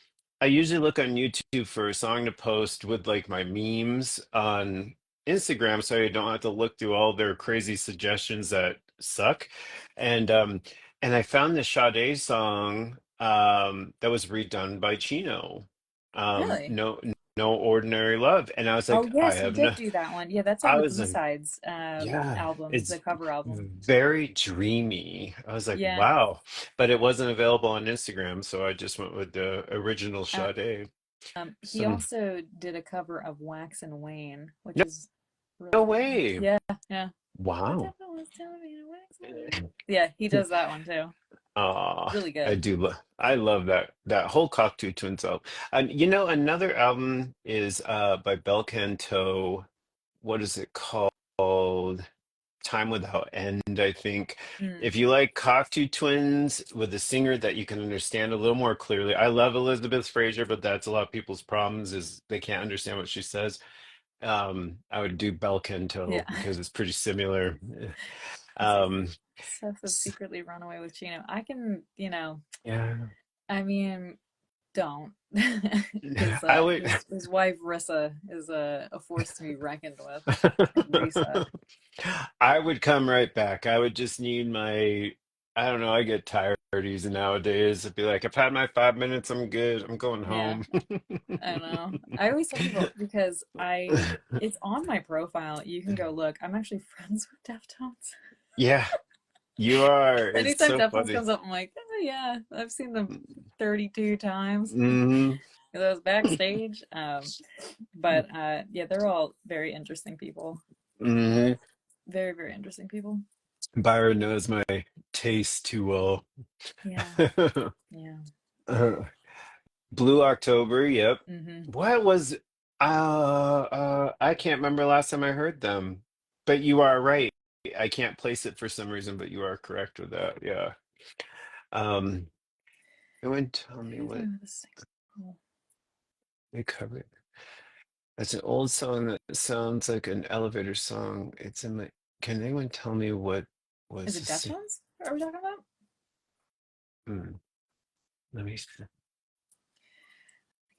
I usually look on YouTube for a song to post with like my memes on Instagram so I don't have to look through all their crazy suggestions that suck. And um and I found the Sade song that was redone by Chino. Really? No Ordinary Love. And I was Oh, like, yes, he did do that one. Yeah, that's on I the was like, B-Sides yeah, album, the it's cover album. very dreamy. I was like, Yeah. wow. But it wasn't available on Instagram, so I just went with the original Sade. He Some also did a cover of Wax and Wayne, which no, is no really good. way. Yeah, yeah. The Wow. devil was telling me to wax and wane. Yeah, he does that one too. Really I good. do I love that whole Cocteau Twins album. And another album is by Bel Canto. What is it called? Time Without End, I think. Mm, If you like Cocteau Twins with a singer that you can understand a little more clearly, I love Elizabeth Fraser, but that's a lot of people's problems is they can't understand what she says. I would do Bel yeah. Canto because it's pretty similar. Let's see. Um, Seth has s- secretly run away with Chino. I can, you know, yeah, I mean, don't. His I would. his wife Rissa is a force to be reckoned with. Reset. I would come right back. I would just need my, I don't know, I get tired easy nowadays. I'd be like, I've had my 5 minutes, I'm good. I'm going Yeah, home. I don't know. I always tell people because it's on my profile. You can go look. I'm actually friends with Deftones. Yeah, you are. It's Anytime so Deftones funny. comes up, I'm like, oh yeah, I've seen them 32 times. Hmm. Those backstage. But yeah, they're all very interesting people. Hmm. Very, very interesting people. Byron knows my taste too well. Yeah, yeah. Uh, Blue October, yep. Mm-hmm. What was I can't remember last time I heard them. But you are right. I can't place it for some reason, but you are correct with that. Yeah. Um, Anyone tell me Who's what the single? they covered? It's an old song that sounds like an elevator song. It's in my. Can anyone tell me what Is was it the sing? Deftones? Are we talking about? Hmm, let me see. Like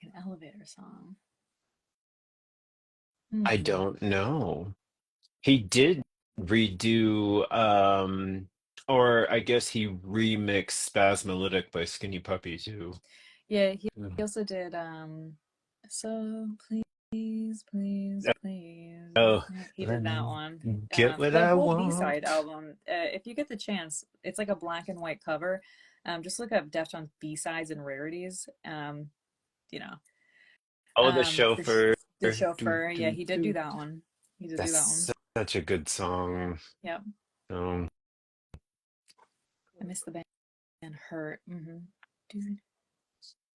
an elevator song. I Hmm. don't know. He did redo, or I guess he remixed Spasmolytic by Skinny Puppy too. Yeah, he Mm. also did So please, please, please. Oh, He let did that me one. get what The I whole want. B-side album, if you get the chance, it's like a black and white cover. Just look up Deftones B-Sides and Rarities. You know, Oh, the the chauffeur. the Do, chauffeur. Yeah, do, he did do do. that one. He did do that That's one. such a good song. Yep. Um, I missed the band Hurt. Mm-hmm.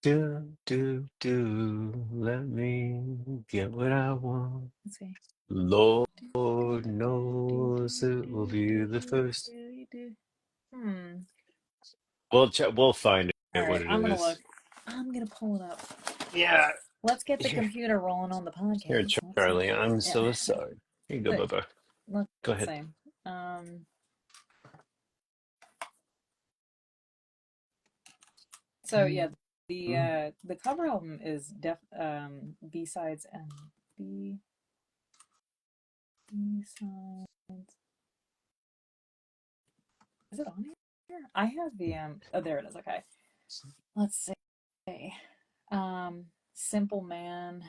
Do, let me get what I want. let's see. Lord Do, do, knows do, it will do, be do, the do, first. do, do. Hmm. We'll find All it what right, it I'm gonna look. is. I'm gonna pull it up. Yeah, Let's get the here, computer rolling on the here, podcast. Let's see. Charlie. I'm Yeah. so sorry. Here you go, Look, Bubba. let's Go ahead. see. Um, so yeah, the cover album is B sides and B sides. Is it on here? I have the oh there it is. Okay. Let's see. Simple Man,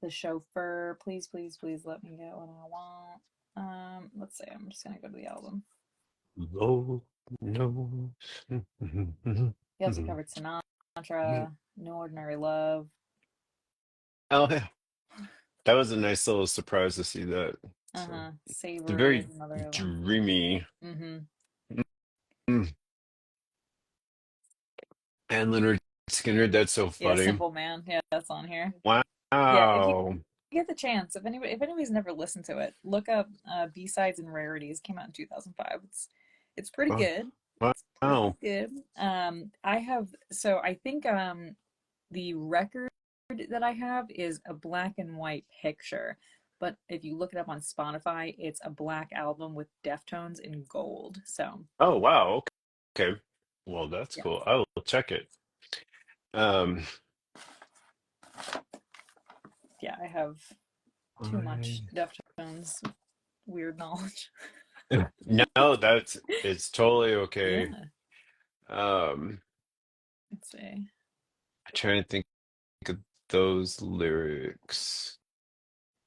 The Chauffeur, Please, Please, Please Let Me Get What I Want. Let's see. I'm just gonna go to the album. Lord knows. He also covered Sinatra, No Ordinary Love. Oh, yeah. That was a nice little surprise to see that. So Uh-huh. it's Savor is very another one. dreamy. Mm-hmm. Mm. And Leonard Skinner, that's so Yeah, funny. Simple Man. Yeah, that's on here. Yeah, if you Wow. get the chance, if anybody's never listened to it, look up B-Sides and Rarities. Came out in 2005. It's pretty Wow. good. It's pretty Wow. good. I have so I think the record that I have is a black and white picture. But if you look it up on Spotify, it's a black album with Deftones in gold. So Oh, wow. Okay. Well, that's yeah, cool. I will check it. Um, yeah, I have too much I... Deftones weird knowledge. No, that's it's totally okay. Yeah, Um, let's see. I'm trying to think of those lyrics.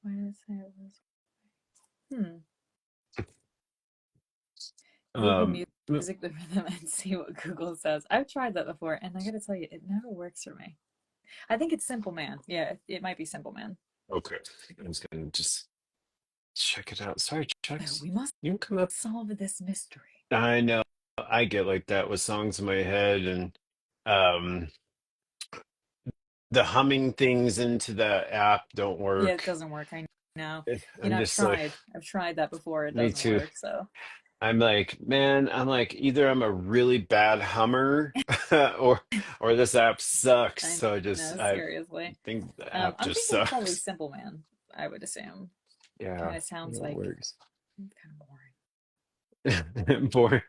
Why did it say it was? Hmm. Google Um, Music, the rhythm, and see what Google says. I've tried that before, and I gotta tell you, it never works for me. I think it's Simple Man. Yeah, it might be Simple Man. okay. I'm just gonna just check it out. Sorry, Chucks. We must You can come up. solve this mystery. I know I get like that with songs in my head and um the humming things into the app don't Yeah, it work. doesn't work. I know, I'm I've just like, tried. I've tried that before. It me doesn't too. work. So I'm like, man, I'm like, either I'm a really bad hummer or this app sucks. I So know, I seriously. think the app I'm just thinking probably sucks. Simple Man, I would assume. Yeah, Kind of sounds it like works. kind of Boring. boring.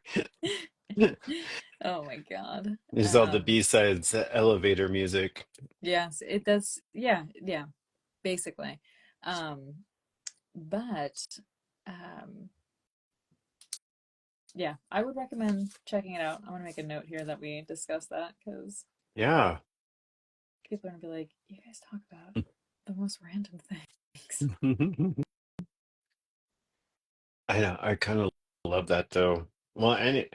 Oh my God. There's all the B-sides elevator music. Yes, it does. Yeah, yeah, basically. Um, but um, yeah, I would recommend checking it out. I'm gonna make a note here that we discuss that because Yeah. people are gonna be like, "You guys talk about the most random things." I know. I kind of love that though. Well, and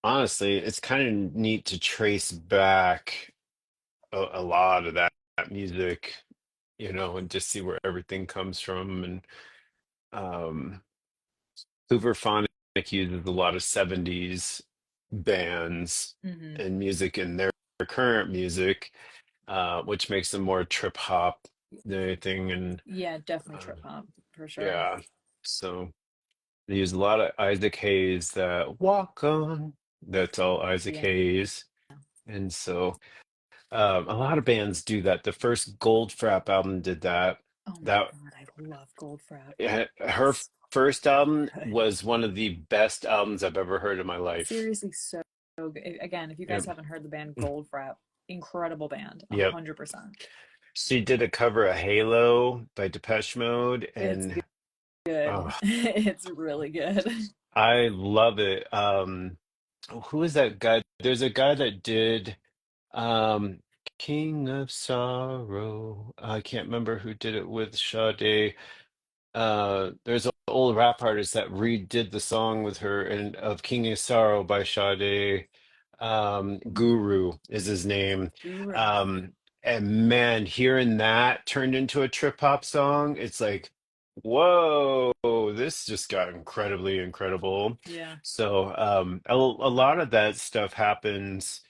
honestly, it's kind of neat to trace back a lot of that music, and just see where everything comes from. And um, Hooverphonic uses a lot of 70s bands Hmm. and music in their current music, which makes them more trip hop than anything. And Yeah, definitely uh, trip hop for sure. yeah, so they use a lot of Isaac Hayes. That Walk On, that's all Isaac Yeah. Hayes. And so a lot of bands do that. The first Goldfrapp album did that. Oh my That God, I love Goldfrapp. her So first album good. was one of the best albums I've ever heard in my life. Seriously, so good. Again, if you guys Yep. haven't heard the band Goldfrapp, incredible band, Yep. 100%. She did a cover of Halo by Depeche Mode, It's and good. oh, It's really good. I love it. Who is that guy? There's a guy that did um King of Sorrow. I can't remember who did it with Sade. There's an old rap artist that redid the song with her and of King of Sorrow by Sade. Guru is his name. Guru. Um, and man, hearing that turned into a trip hop song, it's like, whoa, this just got incredibly incredible. Yeah. So a lot of that stuff happens.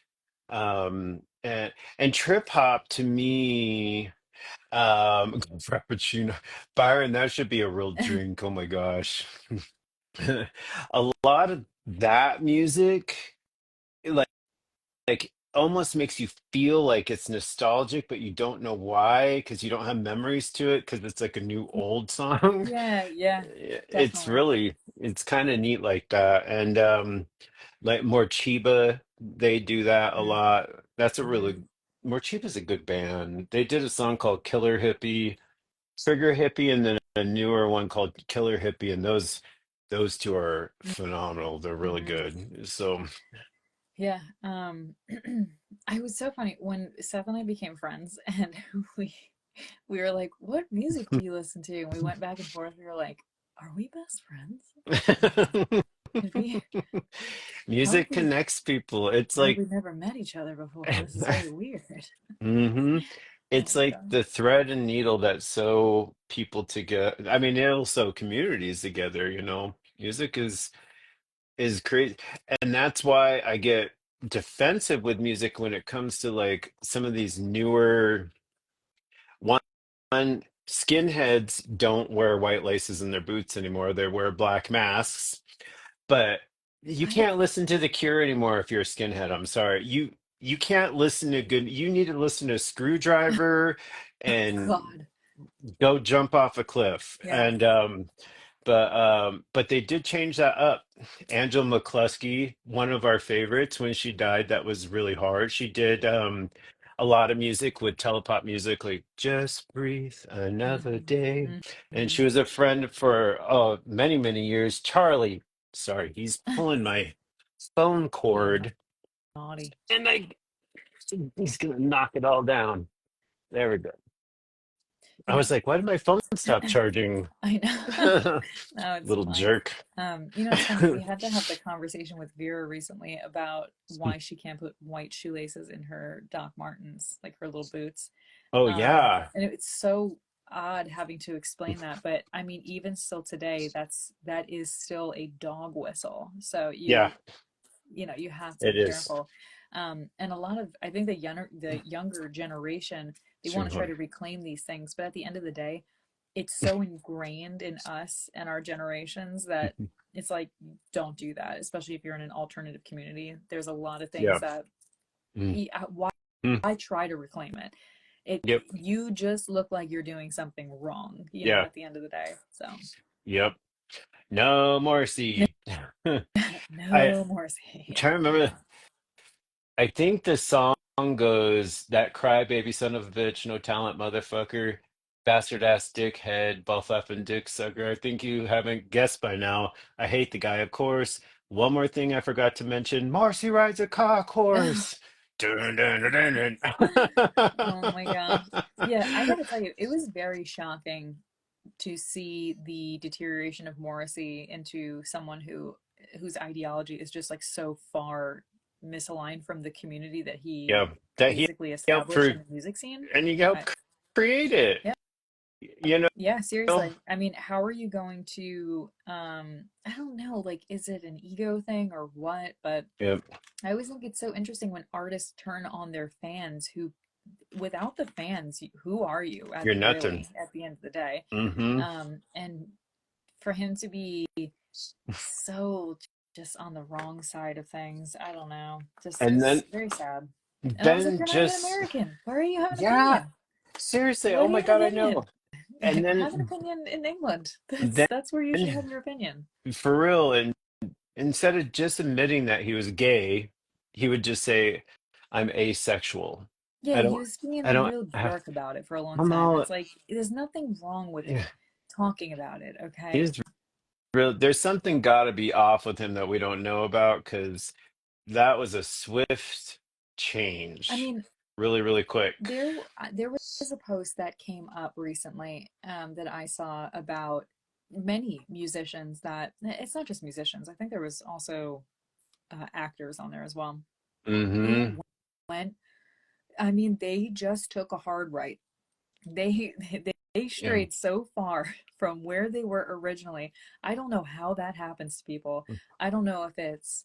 And trip hop to me. Frappuccino. Byron, that should be a real drink. Oh my gosh. A lot of that music, like, almost makes you feel like it's nostalgic, but you don't know why because you don't have memories to it because it's like a new old song. Yeah, yeah, definitely. It's kind of neat like that. And like Morchiba, they do that a lot. That's a Mm-hmm. really Morchiba's a good band. They did a song called Killer Hippie. Trigger Hippie, and then a newer one called Killer Hippie, and those two are phenomenal. They're really Mm-hmm. good. So Yeah. I was so funny when Seth and I became friends and we we were like, "What music do you listen to?" And we went back and forth. We were like, "Are we best friends? Did we? How have music we? connects people. It's How have like we never met each other before? This is very weird." hmm Oh it's my like God. the thread and needle that sew people together. I mean, it'll sew communities together, Music is crazy. And that's why I get defensive with music when it comes to like some of these newer one skinheads don't wear white laces in their boots anymore. They wear black masks. But you I can't listen to The Cure anymore if you're a skinhead. I'm sorry. You can't listen to good. You need to listen to Screwdriver and God. go jump off a cliff. Yeah. But they did change that up. Angela McCluskey, one of our favorites, when she died, that was really hard. She did a lot of music with telepop music, like "Just Breathe Another Day," Mm-hmm. and Hmm. she was a friend for many many years. Charlie, sorry, he's pulling my phone Being cord, naughty. and he's gonna knock it all down. There we go. I Yeah. was like, why did my phone stop charging? I know. No, it's Little fine. jerk. It's funny. We had to have the conversation with Vera recently about why she can't put white shoelaces in her Doc Martens, like her little boots. Oh yeah, And it's so odd having to explain that, but I mean, even still today, that is still a dog whistle. So yeah, you have to it be is. careful. And a lot of, I think the younger generation, they want to try Sure. to reclaim these things, but at the end of the day, it's so ingrained in us and our generations that it's like, don't do that, especially if you're in an alternative community. There's a lot of things Yeah. that Mm. why Mm. try to reclaim it. Yep. You just look like you're doing something wrong, Yeah. at the end of the day. So Yep. No mercy. I no mercy. trying to remember. Yeah. I think the song goes that crybaby son of a bitch, no talent motherfucker, bastard ass dickhead, bull flapping dick sucker. I think you haven't guessed by now. I hate the guy, of course. One more thing I forgot to mention. Marcy rides a cock horse. Dun, dun, dun, dun, Oh my gosh. dun. Yeah, I gotta tell you, it was very shocking to see the deterioration of Morrissey into someone whose ideology is just like so far misaligned from the community that he Yeah, that he basically helped established for, in the music scene. and he I, helped create it. yeah, You yeah, know? seriously. I mean, how are you going to I don't know, like is it an ego thing or what? But Yep, I always think it's so interesting when artists turn on their fans who without the fans, who are you at you're nothing. really at the end of the day? Mm-hmm. And for him to be so just on the wrong side of things, I don't know. Just And it's then, very sad. And I was like, then you're not even just, American. Why are you having an yeah, opinion? seriously. Why Oh do you my have an God, I know. opinion? And Have an then, opinion in England. then That's where you should have your opinion. for real, and instead of just admitting that he was gay, he would just say, "I'm asexual." Yeah, I he don't, was being I a don't real have, jerk about it for a long I'm time. all, It's like there's nothing wrong with yeah, talking about it, okay? he's real. There's something got to be off with him that we don't know about because that was a swift I change, mean, really, really quick. there was a post that came up recently that I saw about many musicians that it's not just musicians. I think there was also actors on there as well who Mm-hmm. went. I mean, they just took a hard right. They they Yeah. strayed so far from where they were originally. I don't know how that happens to people. I don't know if it's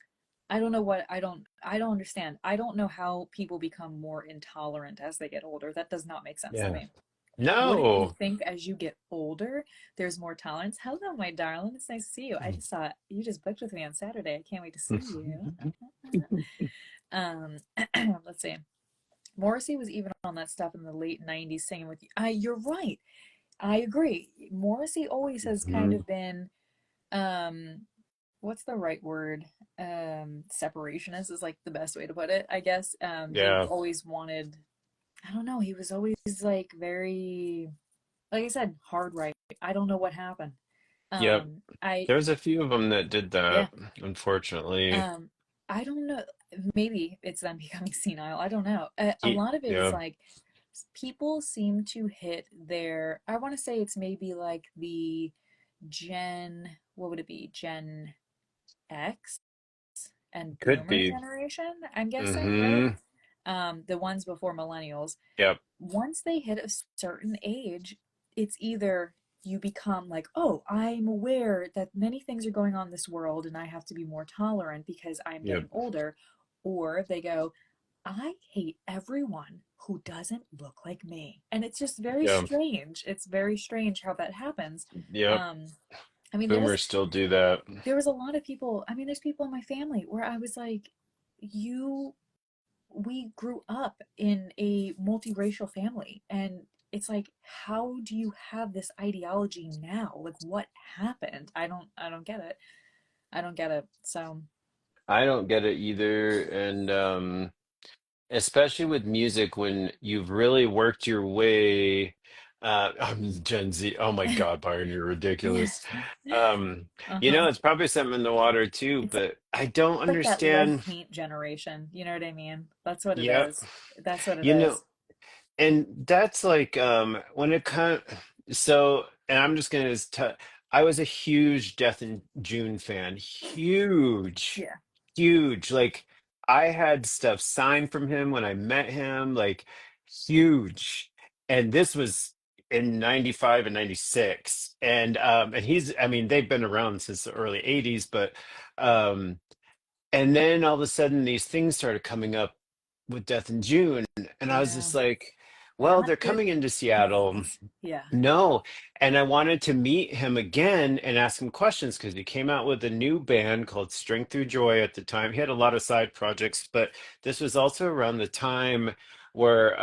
I don't know what I don't understand. I don't know how people become more intolerant as they get older. That does not make sense to Yeah. me. Wouldn't you No. think as you get older, there's more tolerance? Hello, my darling. It's nice to see you. I just saw you just booked with me on Saturday. I can't wait to see you. Um, let's see. Morrissey was even on that stuff in the late 90s singing with you. You're right. I agree. Morrissey always has kind Mhm. of been um what's the right word? Separationist is like the best way to put it, I guess. He Yeah. always wanted I don't know, he was always like very like I said, hard right. I don't know what happened. Yep. I There's a few of them that did yeah. that, unfortunately. Um, I don't know. Maybe it's them becoming senile. I don't know. A lot of it is Yeah. like people seem to hit their. I want to say it's maybe like the Gen. What would it be? Gen X and Could Boomer be. generation. I'm guessing, right? Mm-hmm. The ones before millennials Yep. once they hit a certain age, it's either you become like, oh, I'm aware that many things are going on in this world and I have to be more tolerant because I'm Yep. getting older, or they go, I hate everyone who doesn't look like me. And it's just very Yep. strange. It's very strange how that happens. Yep. Um, I mean, Boomers still do that. there was a lot of people. I mean, there's people in my family where I was like, you we grew up in a multiracial family and it's like how do you have this ideology now, like what happened? I don't get it. I don't get it. So I don't get it either. And especially with music when you've really worked your way I'm Gen Z. Oh my God, Byron, you're yeah. ridiculous. Um, Uh-huh. it's probably something in the water too, It's but I don't like that lead understand. paint generation, you know what I mean? That's what it Yep. is. That's what it You know, is. and that's like when it comes so and I'm just gonna I was a huge Death in June fan. Huge, Yeah. huge. Like I had stuff signed from him when I met him, like huge. And this was in 95 and 96. And he's I mean, they've been around since the early 80s, but um and then all of a sudden these things started coming up with Death in June. And I was Yeah. just like, Well, Not they're good coming into Seattle. news. Yeah. No, and I wanted to meet him again and ask him questions because he came out with a new band called Strength Through Joy at the time. He had a lot of side projects, but this was also around the time where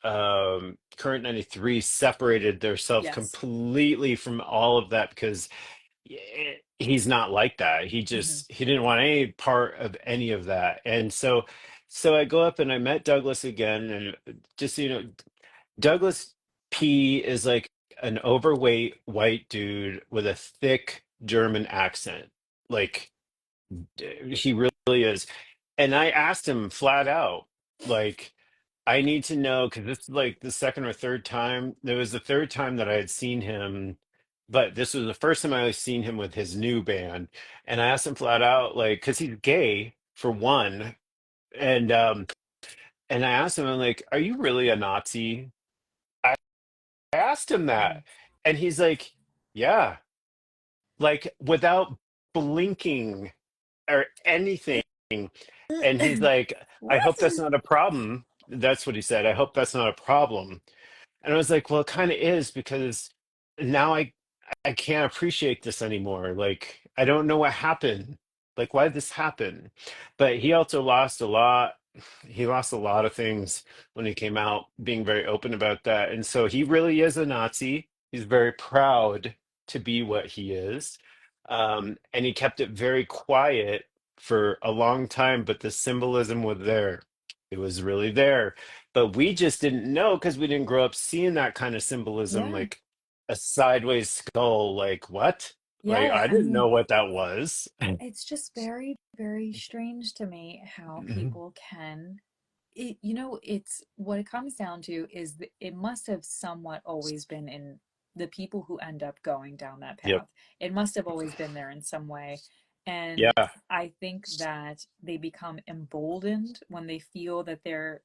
Current 93 separated themselves Yes. completely from all of that because he's not like that. Hmm. He didn't want any part of any of that. And so I go up and I met Douglas again, and just so you know, Douglas P is like an overweight white dude with a thick German accent. Like he really is. And I asked him flat out, like, I need to know because this is like the second or third time. There was the third time that I had seen him, but this was the first time I had seen him with his new band. And I asked him flat out, like, because he's gay for one, and um, and I asked him, I'm like, "Are you really a Nazi?" I asked him Hmm. that, and he's like, "Yeah," like without blinking or anything. And he's like, "I What? hope that's not a problem." That's what he said. I hope that's not a problem. And I was like, well, it kind of is because now I can't appreciate this anymore. Like, I don't know what happened. Like, why did this happen? But he also lost a lot. He lost a lot of things when he came out, being very open about that. And so he really is a Nazi. He's very proud to be what he is. And he kept it very quiet for a long time, but the symbolism was there. It was really there, but we just didn't know because we didn't grow up seeing that kind of symbolism, Yeah. like a sideways skull. Like, what? Like, Yeah. I I didn't mean, know what that was. it's just very, very strange to me how Mhm. people can it's what it comes down to is that it must have somewhat always been in the people who end up going down that Yep. path. It must have always been there in some way. And Yeah. I think that they become emboldened when they feel that they're,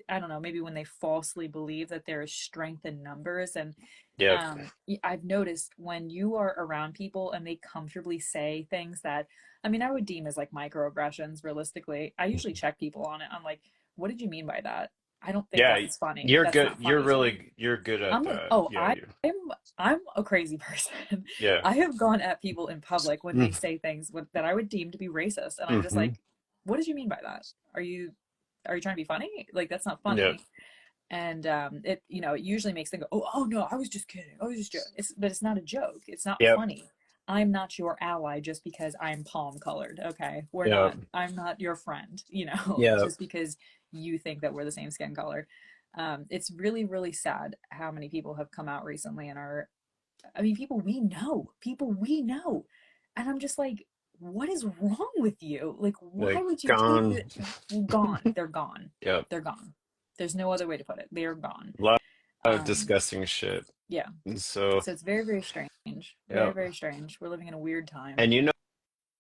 I don't know, maybe when they falsely believe that there is strength in numbers. And Yep. I've noticed when you are around people and they comfortably say things that, I mean, I would deem as like microaggressions realistically. I usually check people on it. I'm like, what did you mean by that? I don't think Yeah. that's funny. You're That's good. not funny to me. You're good at I'm like, that. oh, Yeah. You. I'm I'm a crazy person. Yeah. I have gone at people in public when they Mm. say things that I would deem to be racist, and I'm just Hmm. like, what did you mean by that? Are you are you trying to be funny? Like that's not Yep. funny. And it it usually makes them go, oh no, I was just kidding, I was just joking. But it's not a joke, it's not Yep. funny. I'm not your ally just because I'm palm colored. Okay, we're Yep. not, I'm not your friend, Yep. just because you think that we're the same skin color. It's really really sad how many people have come out recently and are, I mean, people we know, and I'm just like, what is wrong with you? Like, why Like would you take gone. the gone? They're gone. Yep. They're gone. There's no other way to put it. They're gone. A lot of Um, disgusting shit. yeah. And so, So it's very, very strange. Very, yep. very strange. We're living in a weird time. And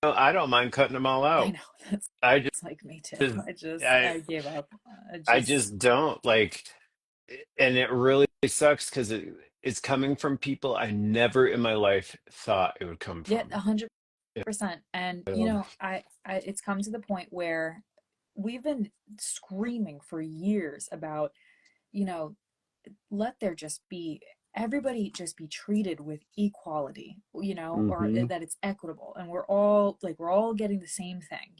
I don't mind cutting them all I out. know. That's I just, like me too. I I gave up. I I just, just don't like, and it really sucks because it's coming from people I never in my life thought it would come yeah, from. 100%. And, You know? it's come to the point where we've been screaming for years about, you know, let there just be, everybody just be treated with equality, or Hmm. that it's equitable and we're all getting the same thing.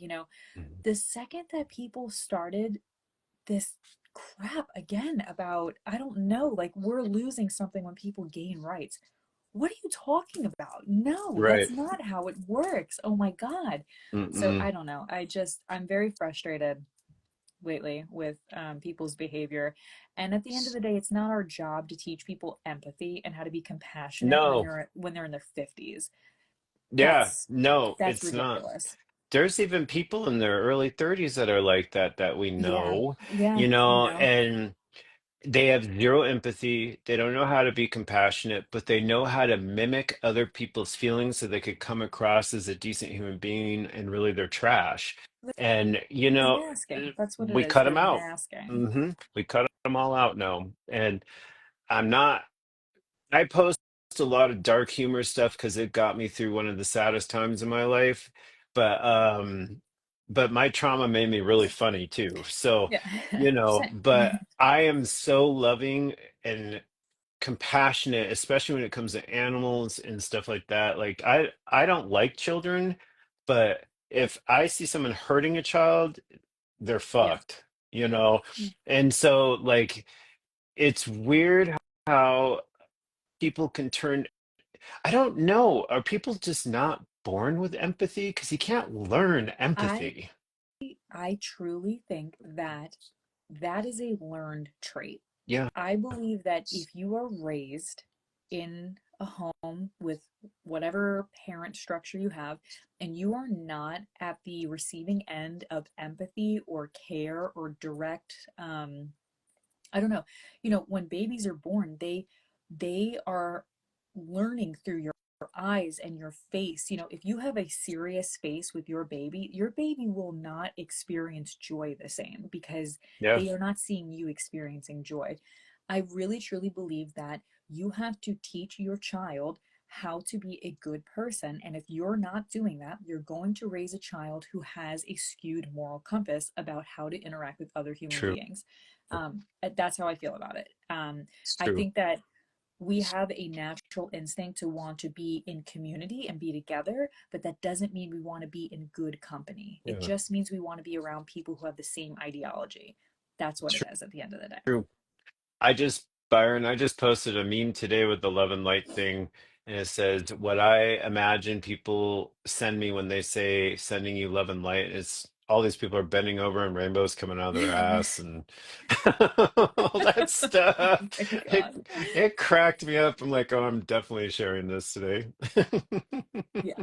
The second that people started this crap again about, I don't know, like we're losing something when people gain rights. What are you talking about? No, Right. that's not how it works. Oh my God. So Mm-mm. I don't know. I'm very frustrated lately with people's behavior. And at the end of the day, it's not our job to teach people empathy and how to be compassionate when No. they're in their 50s. Yeah. That's No, that's it's not. ridiculous. There's even people in their early 30s that are like that we Yeah. know, Yeah, I know. and they have zero empathy. They don't know how to be compassionate, but they know how to mimic other people's feelings so they could come across as a decent human being, and really they're trash. And They're masking. That's what it we is. cut them They're out. masking. We cut them all out now. And I'm not. I post a lot of dark humor stuff because it got me through one of the saddest times in my life. But but my trauma made me really funny too. So, Yeah. Same. but I am so loving and compassionate, especially when it comes to animals and stuff like that. Like I don't like children, but if I see someone hurting a child, they're Yeah. fucked, you know? And so like it's weird how people can turn, I don't know, are people just not born with empathy? Because you can't learn I empathy. I truly think that that is a learned trait. Yeah, I believe that if you are raised in a home with whatever parent structure you have, and you are not at the receiving end of empathy or care or direct, I don't know, when babies are born, they are learning through your eyes and your face. If you have a serious face with your baby will not experience joy the same because yeah, they are not seeing you experiencing joy. I really truly believe that you have to teach your child how to be a good person. And if you're not doing that, you're going to raise a child who has a skewed moral compass about how to interact with other human true. beings. That's how I feel about it. It's I true. think that we have a natural instinct to want to be in community and be together, but that doesn't mean we want to be in good company. It Yeah, just means we want to be around people who have the same ideology. That's what it's it is at the end of the day. true. Byron, I just posted a meme today with the love and light thing, and it says, what I imagine people send me when they say sending you love and light is all these people are bending over and rainbows coming out of their ass and all that Oh stuff. my It God. it cracked me up. I'm like, oh, I'm definitely sharing this today. Yeah.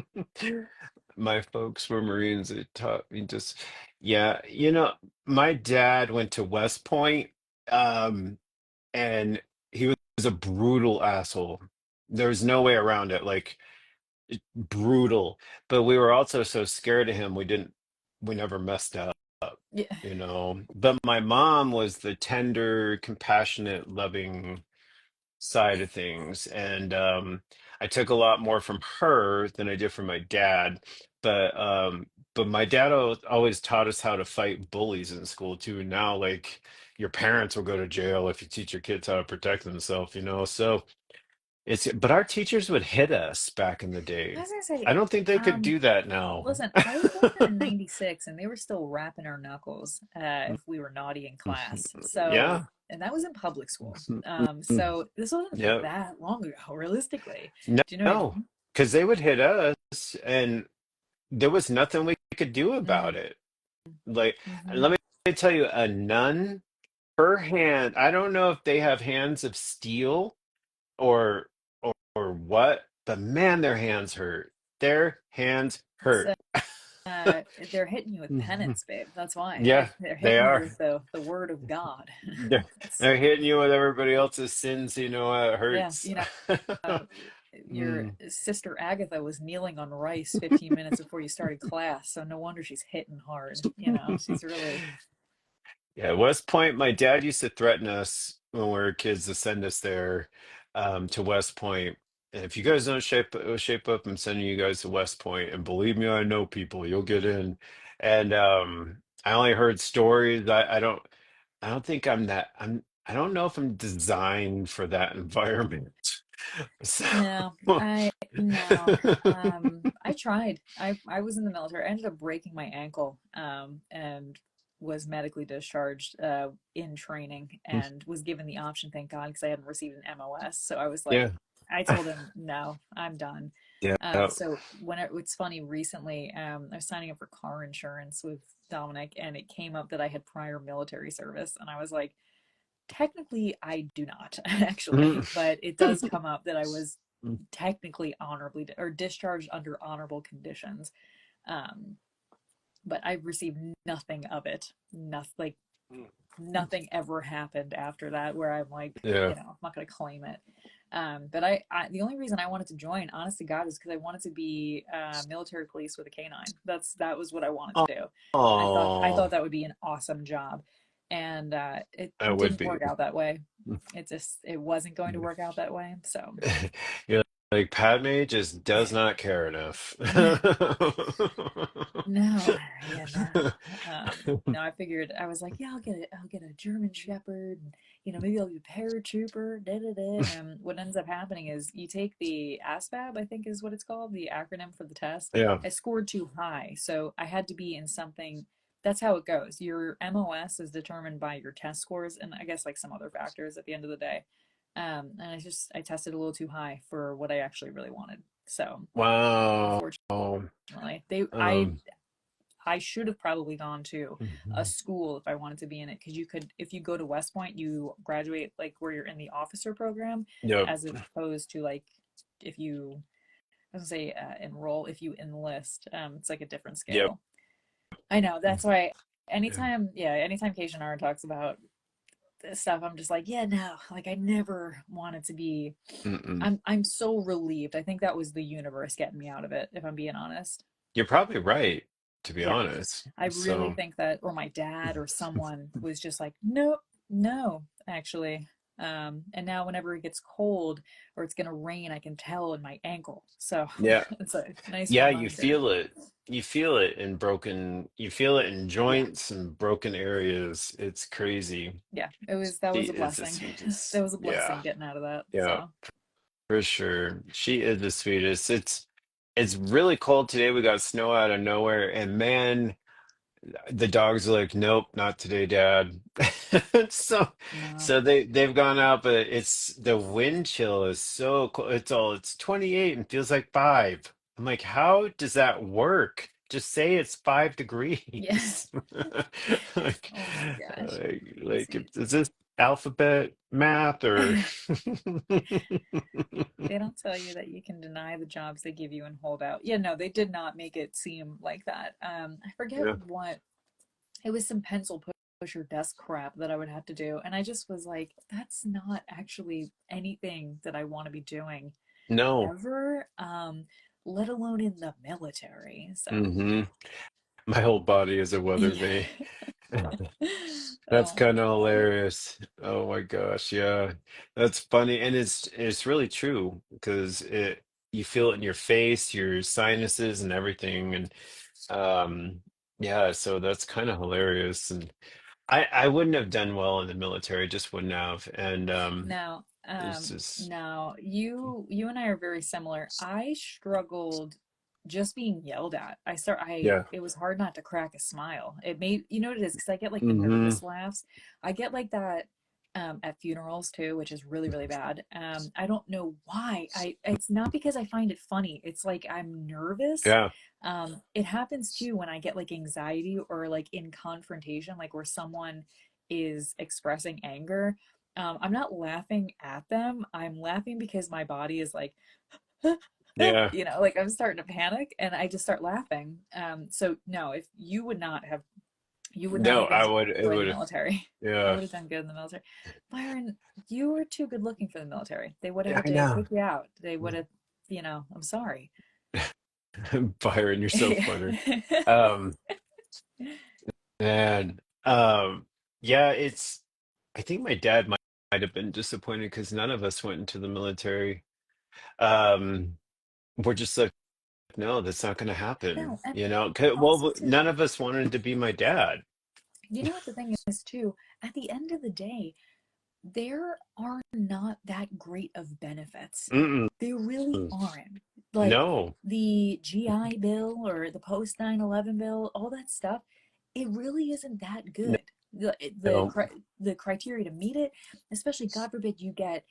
My folks were Marines. It taught me just, yeah, my dad went to West Point. And he was a brutal asshole. There's no way around it. Like brutal. But we were also so scared of him, we never messed up, Yeah. But my mom was the tender, compassionate, loving side of things. And I took a lot more from her than I did from my dad. But my dad always taught us how to fight bullies in school too. Now, like your parents will go to jail if you teach your kids how to protect themselves. So but our teachers would hit us back in the I day. was gonna I say, don't think they could um, do that now. listen, I was born in '96 and they were still rapping our knuckles if we were naughty in class. So, Yeah. and that was in public school. So this wasn't Yeah. that long ago, realistically. No, Do you know what I no, mean? because they would hit us, and there was nothing we could do Mm-hmm. about it. Like, Mm-hmm. let me tell you, a nun, her hand, I don't know if they have hands of steel or or what, but man, their hands hurt. Their hands It's hurt. they're hitting you with penance, babe. That's why Yeah, they're they hitting you are. with the word of God. They're, It's they're hitting you with everybody else's sins, it yeah, hurts. uh, your Mm. sister Agatha was kneeling on rice 15 minutes before you started class, so no wonder she's hitting hard. She's really Yeah, West Point, my dad used to threaten us when we were kids to send us there to West Point. And if you guys don't shape up, I'm sending you guys to West Point. And believe me, I know people, you'll get in. And I only heard stories. I don't think I don't know if I'm designed for that environment. So no, I no. I tried. I was in the military. I ended up breaking my ankle, and was medically discharged in training and was given the option, thank God, because I hadn't received an MOS. So I was like, yeah. I told him, no, I'm done. Yeah. So it's funny, recently, I was signing up for car insurance with Dominic, and it came up that I had prior military service, and I was like, technically, I do not Mm. actually, but it does come up that I was technically honorably or discharged under honorable conditions. Um, but I received nothing of it. Nothing, like nothing ever happened after that where I'm like, Yeah. I'm not going to claim it. But the only reason I wanted to join, honest to God, is because I wanted to be military police with a canine. That was what I wanted to do. I thought Oh, that would be an awesome job, and it I would didn't be. work out that way. It wasn't going to work out that way. So You're Like Padme just does not care enough. No, yeah, no. No, I figured I was like, yeah, I'll get a German Shepherd, and maybe I'll be a paratrooper, da da da. And what ends up happening is you take the ASVAB, I think is what it's called, the acronym for the test. Yeah. I scored too high, so I had to be in something. That's how it goes. Your MOS is determined by your test scores, and I guess like some other factors at the end of the day. And I tested a little too high for what I actually really wanted. So Wow. unfortunately, Um, I should have probably gone to a mhm. school if I wanted to be in it, because you could, if you go to West Point, you graduate like where you're in the officer program, Yep. as opposed to like if you, I was gonna say enroll, if you enlist, it's like a different Yep. scale. I know, that's why Yeah. anytime Cation talks about this stuff, I'm just like, yeah, no, like I never wanted to be. Mm-mm. I'm so relieved. I think that was the universe getting me out of it, if I'm being honest. You're probably right, to be Yeah. honest. I really So, think that, or my dad or someone was just like, nope, no, actually. And now whenever it gets cold or it's gonna rain, I can tell in my ankle. So yeah. it's a nice Yeah, you reminder. feel it. You feel it in you feel it in Yeah, joints and broken areas. It's crazy. yeah. That She was a is the blessing. That sweetest. was a Yeah. blessing getting out of that. Yeah, So for sure. She is the sweetest. It's really cold today. We got snow out of nowhere, and man, the dogs are like, nope, not today, Dad. So no. so they've gone out, but it's the wind chill is so cold. It's 28 and feels like 5. I'm like, how does that work? Just say it's 5 Yeah. degrees. Like, Oh my gosh. like, See. is this alphabet math or They don't tell you that you can deny the jobs they give you and hold out. Yeah, no, they did not make it seem like that. I forget yeah. what it was, some pencil pusher desk crap that I would have to do. And I just was like, that's not actually anything that I want to be doing No. ever, let alone in the military. So, Hmm. My whole body is a weather yeah. vane. That's Oh kind of God. hilarious. Oh my gosh, yeah. That's funny. And it's really true because it you feel it in your face, your sinuses and everything. And um yeah, so that's kind of hilarious. And I wouldn't have done well in the military, just wouldn't have. And Now, it's just now you and I are very similar. I struggled just being yelled at. yeah. It was hard not to crack a smile. It made, you know what it is, because I get like the Hmm. nervous laughs. I get like that at funerals too, which is really, really bad. I don't know why. It's not because I find it funny. It's like I'm nervous. Yeah. It happens too when I get like anxiety or like in confrontation, like where someone is expressing anger. I'm not laughing at them. I'm laughing because my body is like, Yeah. like I'm starting to panic and I just start laughing. So no, if you would not No, have I would it enjoyed the would military. I yeah. would have done good in the military. Byron, you were too good looking for the military. They would have Yeah, had I to know. kick you out. They would have, I'm sorry. Byron, you're so funny. Um, and yeah, I think my dad might have been disappointed because none of us went into the military. Um, we're just like, no, that's not going to happen. No, and You know, also to, none of us wanted to be my dad. you know what the thing is too, at the end of the day, there are not that great of benefits. Mm-mm. They really aren't. Like No. the GI Bill or the post 9/11 bill, all that stuff, it really isn't that good. No. The criteria to meet it, especially God forbid you get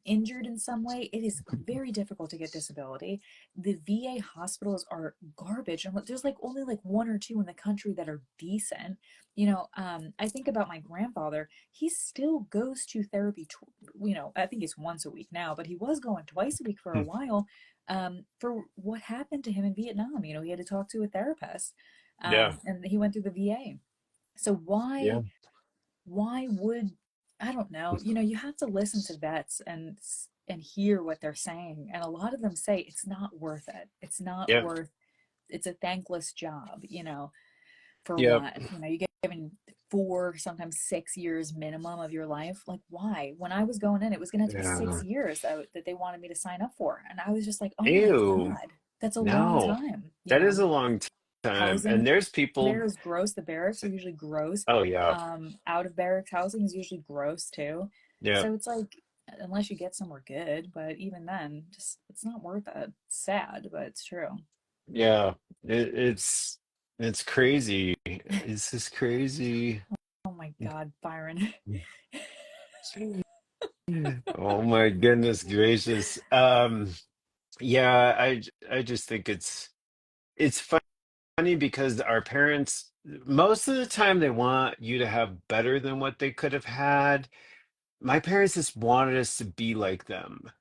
injured in some way, it is very difficult to get disability. The VA hospitals are garbage, and there's like only like one or two in the country that are decent. I think about my grandfather. He still goes to therapy. I think it's once a week now, but he was going twice a week for a while. For what happened to him in Vietnam, he had to talk to a therapist, Yeah. and he went through the VA. So Yeah. why would, I don't know, you have to listen to vets and hear what they're saying, and a lot of them say it's not worth it. It's not Yeah. worth. It's a thankless job. For Yep. what? You get given 4, sometimes 6 years minimum of your life. Like, why? When I was going in, it was going to take Yeah. 6 years that they wanted me to sign up for. And I was just like, oh my Ew. God, that's a long No. time. That is a long time. And Housing there's people. there is gross. The barracks are usually gross. Oh yeah. Out of barracks housing is usually gross too. Yeah. So it's like, unless you get somewhere good, but even then, just it's not worth it. It's sad, but it's true. Yeah. It's crazy. It's just crazy. Oh my God, Byron. Oh my goodness gracious. Yeah, I just think it's funny because our parents most of the time they want you to have better than what they could have had. My parents just wanted us to be like them.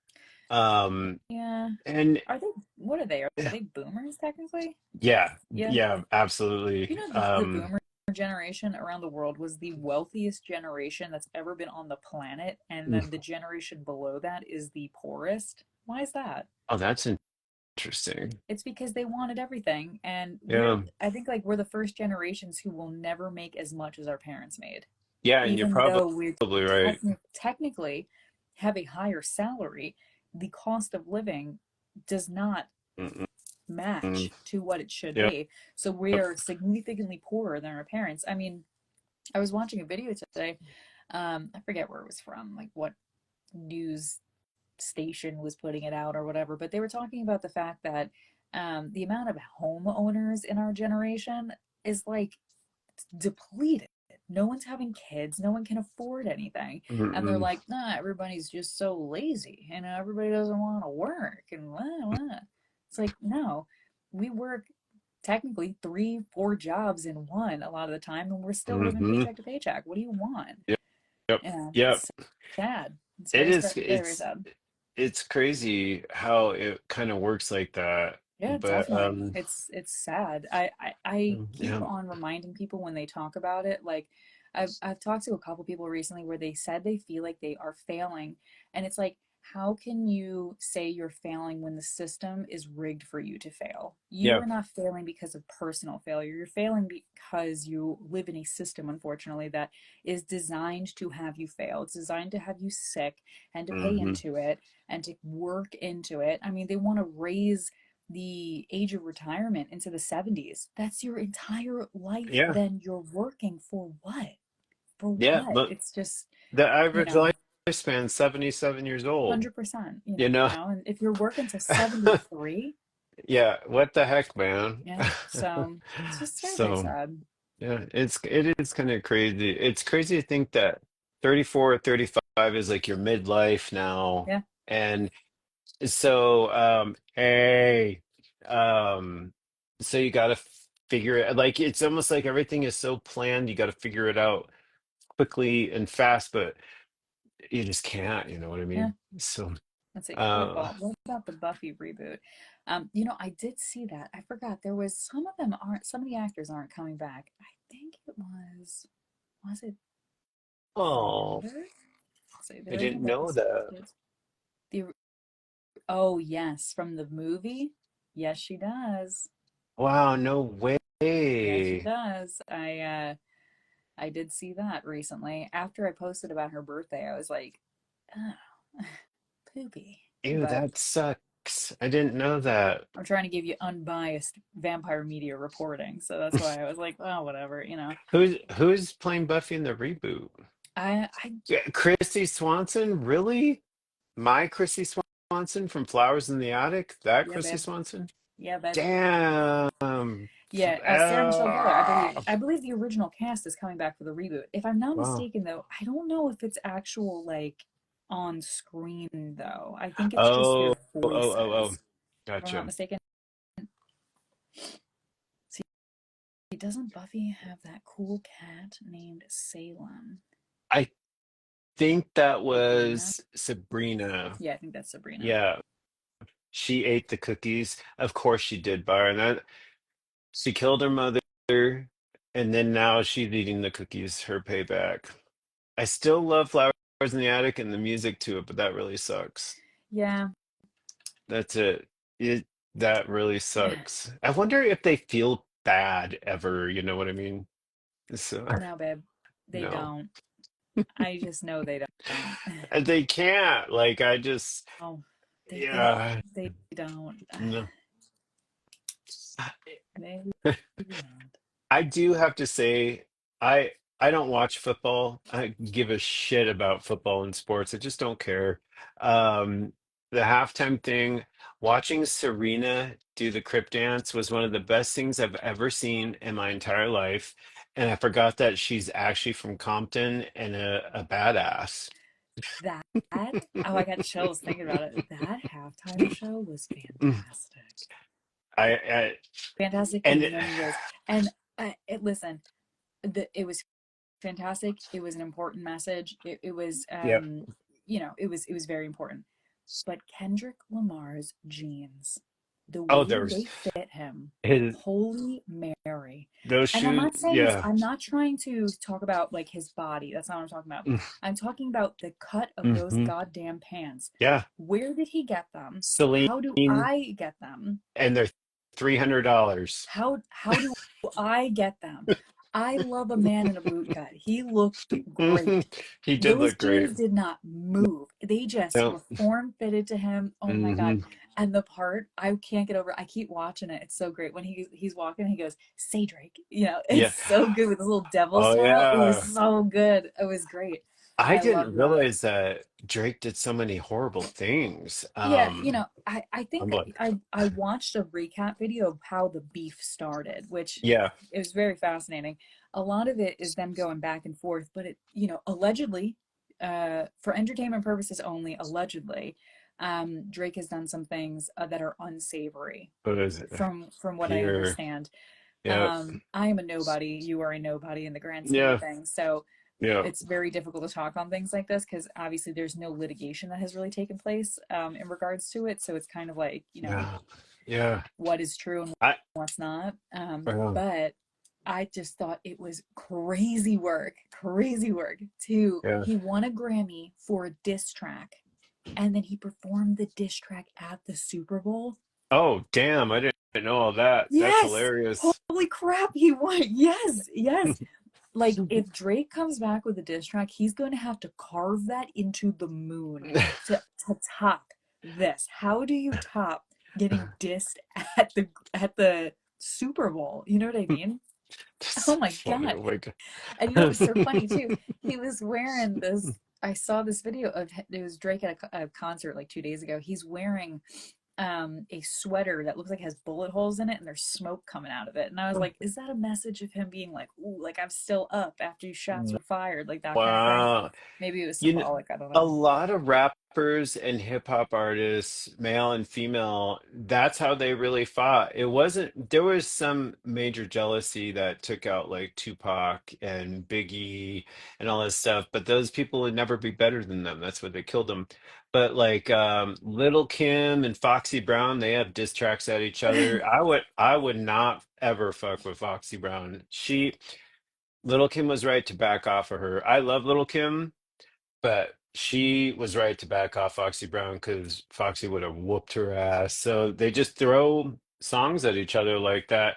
Yeah. And Are they, what are they? Are they boomers technically? yeah, Yeah. yeah, absolutely. You know, the boomer generation around the world was the wealthiest generation that's ever been on the planet, and then the generation below that is the poorest. Why is that? Oh, that's interesting. It's because they wanted everything, and Yeah. I think like we're the first generations who will never make as much as our parents made, Yeah, and you're even probably though we right. technically have a higher salary. The cost of living does not Mm-mm. match to what it should Yep. be. So we are significantly poorer than our parents. I mean, I was watching a video today. I forget where it was from, like what news station was putting it out or whatever, but they were talking about the fact that the amount of homeowners in our generation is like depleted. No one's having kids. No one can afford anything. And they're Mm-mm. like, nah, everybody's just so lazy. Everybody doesn't want to work and blah, blah. It's like, no, we work technically 3, 4 jobs in one a lot of the time, and we're still living Mm-hmm. paycheck to paycheck. What do you want? Yep. Yep. Yep. It's sad. It's It very, is very, very sad. it's crazy how it kind of works like that. Yeah, But definitely. It's sad. I keep yeah. on reminding people when they talk about it. Like I've talked to a couple people recently where they said they feel like they are failing. And it's like, how can you say you're failing when the system is rigged for you to fail? You Yeah. are not failing because of personal failure. You're failing because you live in a system, unfortunately, that is designed to have you fail. It's designed to have you sick and to pay Hmm. into it and to work into it. I mean, they want to raise the age of retirement into the 70s. That's your entire life. Yeah. Then you're working for what? For Yeah. what? But It's just, the you average know, lifespan 77 years old. 100%, You know? and if you're working till 73, Yeah. What the heck, man? yeah. So it's just very, very So sad. yeah, it is kind of crazy. It's crazy to think that 34 or 35 is like your midlife now. Yeah. And so um so you got to figure it like it's almost like everything is so planned, you got to figure it out quickly and fast, but you just can't, you know what I Yeah. mean? So Let's see. uh What about the Buffy reboot? I did see that. I forgot there was some of the actors aren't coming back. I think it was it oh, Xander? Let's see. I The original didn't Buffy know that. kids. The Oh, yes, from the movie? Yes, she does. Wow, no Yes, she way. does. I did see that recently. After I posted about her birthday, I was like, oh, poopy. Ew, But that sucks. I didn't know that. I'm trying to give you unbiased vampire media reporting, so that's why I was like, oh, whatever. Who's playing Buffy in the reboot? I Yeah, Christy Swanson? Really? My Christy Swanson from Flowers in the Attic? That Yeah, Christy babe. Swanson? Yeah, babe. Damn. Yeah, Sarah Michelle Gellar, I believe. Ah, I believe the original cast is coming back for the reboot. If I'm not wow. mistaken, though, I don't know if it's actual like on screen though. I think it's just Oh, their oh, oh, oh. voices. If I'm not Gotcha. mistaken. See, doesn't Buffy have that cool cat named Salem? I think that Sabrina? was Sabrina. Yeah, I think that's Sabrina. Yeah, she ate the cookies. Of course she did, Byron. That she killed her mother, and then now she's eating the cookies, her payback. I still love Flowers in the Attic and the music to it, but that really sucks. Yeah. That's it. It that really sucks. I wonder if they feel bad ever. You know what I mean? So No, babe, they no, don't. I just know they don't. and they can't. Like I just, Oh, yeah, they don't. no. They do not. I do have to say, I don't watch football. I give a shit about football and sports. I just don't care. Um, the halftime thing, watching Serena do the crip dance was one of the best things I've ever seen in my entire life. And I forgot that she's actually from Compton and a badass. That, oh, I got chills thinking about it. That halftime show was fantastic. I Fantastic and in many ways. And listen, it was fantastic. It was an important message. It was, yeah. it was very important. But Kendrick Lamar's jeans, the Oh, way there's they fit him, his holy Mary. those And I'm shoes. not saying Yeah. I'm not trying to talk about like his body. That's not what I'm talking about. I'm talking about the cut of those Mm-hmm. goddamn pants. Yeah. Where did he get them? Celine How do I get them? and they're $300. How do I get them? I love a man in a boot cut. He looked great. He did Those look great. jeans did not move. They just No. were form fitted to him. Oh my God. Hmm. And the part I can't get over, I keep watching it. It's so great. When he's walking, he goes, "Say Drake." Yeah. It's so good with his little devil Oh smile. It was yeah. so good. It was great. I I didn't loved that. realize that Drake did so many horrible things. Yeah, I I'm think like, I watched a recap video of how the beef started, which yeah. it was very fascinating. A lot of it is them going back and forth, but allegedly, for entertainment purposes only, allegedly, Drake has done some things that are unsavory What is it? from what I Here. understand. Yeah. I am a nobody. You are a nobody in the grand scheme of Yeah. things. So Yeah. it's very difficult to talk on things like this because obviously there's no litigation that has really taken place in regards to it. So it's kind of like, Yeah. Yeah. what is true and I what's not. uh, But I just thought it was crazy work to, yeah. he won a Grammy for a diss track and then he performed the diss track at the Super Bowl. Oh, damn. I didn't know all that. That's Yes. hilarious. Holy crap, he won. Yes, yes. Like if Drake comes back with a diss track, he's going to have to carve that into the moon to top this. How do you top getting dissed at the Super Bowl? You know what I mean? That's Oh so my funny. God. Oh my And you know what was so funny God. too? He was wearing this. I saw this video of it was Drake at a concert like 2 days ago. He's wearing a sweater that looks like it has bullet holes in it and there's smoke coming out of it. And I was like, is that a message of him being like, ooh, like I'm still up after you shots were fired, like that kind of thing? Wow. Maybe it was You know, symbolic. I don't a know. lot of rappers and hip hop artists, male and female, that's how they really fought. It wasn't, there was some major jealousy that took out like Tupac and Biggie and all this stuff, but those people would never be better than them. That's why they killed them. But like Little Kim and Foxy Brown, they have diss tracks at each other. I would not ever fuck with Foxy Brown. Little Kim was right to back off of her. I love Little Kim. But she was right to back off Foxy Brown because Foxy would have whooped her ass. So they just throw songs at each other like that.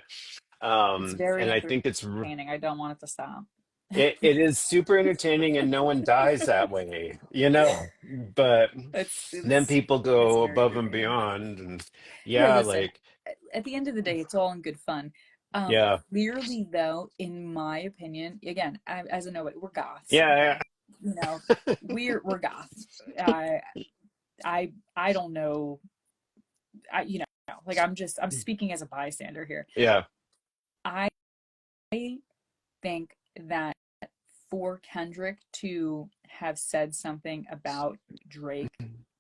It's very And I think entertaining. I don't want it to stop. it is super entertaining and no one dies that way, you know. But then It's people it's go very above and entertaining. beyond and Hey, yeah, listen, like at the end of the day, it's all in good fun. yeah. Clearly, though, in my opinion, again, as a nobody, we're goths, Yeah, okay? We're goths. I don't know. Like I'm speaking as a bystander here. yeah. I think that for Kendrick to have said something about Drake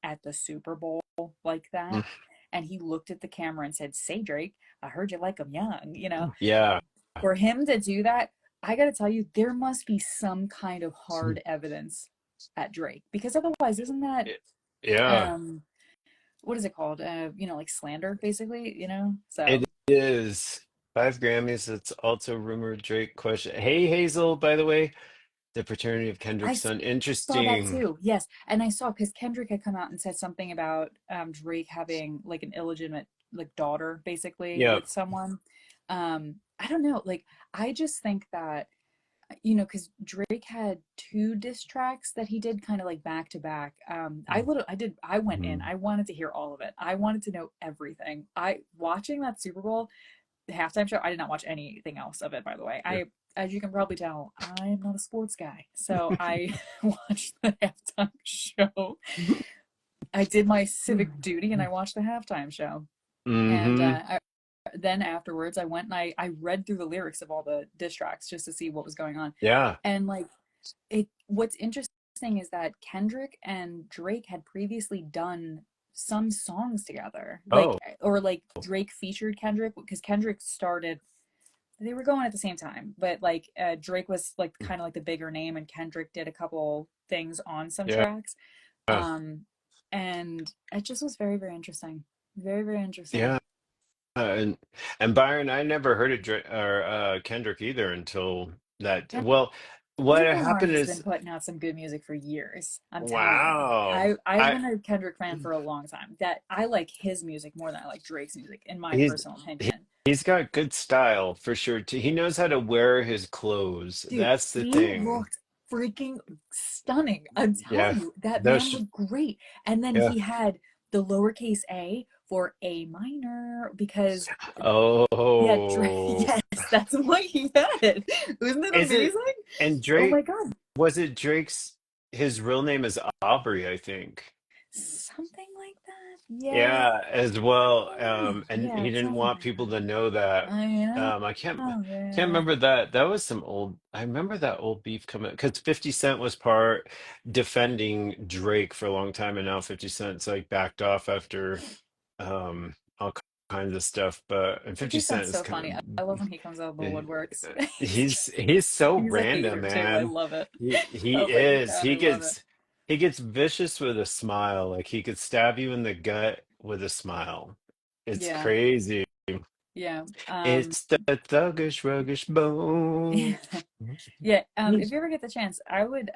at the Super Bowl like that, and he looked at the camera and said, "Say Drake, I heard you like him young." Yeah. For him to do that, I got to tell you, there must be some kind of hard evidence at Drake because otherwise, isn't that Yeah. um what is it called? Like slander, basically. It So is 5 Grammys. It's also rumored Drake question. Hey Hazel, by the way, the paternity of I Kendrick's son. saw that Interesting. too. Yes, and I saw because Kendrick had come out and said something about Drake having like an illegitimate like daughter, basically Yeah. with someone. I don't know, like I just think that because Drake had two diss tracks that he did kind of like back to back. I went in, Mhm. I wanted to hear all of it. I wanted to know everything. I watching that Super Bowl halftime show. I did not watch anything else of it, by the way. As you can probably tell, I'm not a sports guy, so I watched the halftime show. I did my civic duty and I watched the halftime show. And Hmm. then afterwards, I went and I read through the lyrics of all the diss tracks just to see what was going on. Yeah. And like what's interesting is that Kendrick and Drake had previously done some songs together, like Oh, or like Drake featured Kendrick because Kendrick started. They were going at the same time, but like Drake was like kind of like the bigger name, and Kendrick did a couple things on some yeah. tracks, um, and it just was very very interesting, very very interesting. Yeah. And Byron, I never heard of Kendrick either until that. Well, what Kendrick Lamar happened has been is, putting out some good music for years. I'm telling you. wow, I've I been a Kendrick fan for a long time. That I like his music more than I like Drake's music, in my he's personal he- opinion. he's got good style for sure too. He knows how to wear his clothes. Dude, That's the he thing. looked freaking stunning. I'm telling Yeah. you, that man Those, looked great. And then yeah. he had the lowercase a for A minor because yeah, Oh, yes, that's what he had. Isn't it is it? amazing? And Oh Drake, my God. was it Drake's? His real name is Aubrey, I think. Something like that. Yeah. Yeah, as well. And Yeah, he didn't something want like people that. to know that. I know. I can't Yeah. remember that. That was some old. I remember that old beef coming because 50 Cent was part defending Drake for a long time, and now 50 Cent's like backed off after all kinds of stuff. But and 50 50 Cent Cent's is so kind funny. I love when he comes out of the of woodworks. he's so He's a random, hater too. I man. love it. He Oh my is. God, I love it. He gets vicious with a smile. Like he could stab you in the gut with a smile. It's Yeah. crazy. Yeah. It's the thuggish, ruggish bone. Yeah, if you ever get the chance, I would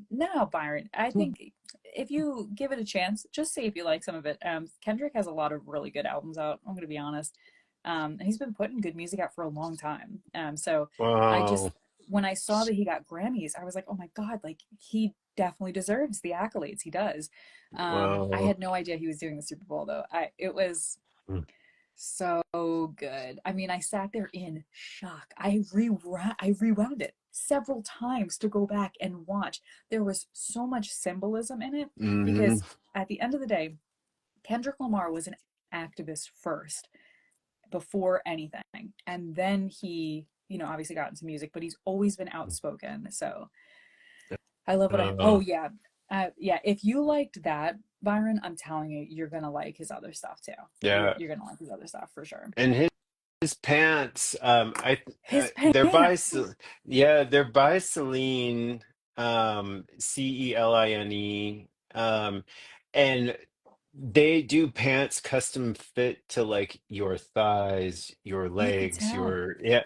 no, Byron. I think if you give it a chance, just see if you like some of it. Kendrick has a lot of really good albums out, I'm gonna be honest. And he's been putting good music out for a long time. So I just Wow. when I saw that he got Grammys, I was like, oh my God, like he definitely deserves the accolades he does. I Wow. had no idea he was doing the Super Bowl though. It was so good. I mean, I sat there in shock. I rewound it several times to go back and watch. There was so much symbolism in it Hmm. because at the end of the day, Kendrick Lamar was an activist first before anything. And then he, obviously got into music, but he's always been outspoken. So I love what oh Uh, yeah. Yeah, if you liked that, Byron, I'm telling you, you're gonna like his other stuff too. yeah. You're gonna like his other stuff for sure. And his pants, His they're by, pants. yeah, they're by Celine, Celine, and they do pants custom fit to like your thighs, your You could legs, tell. your, yeah,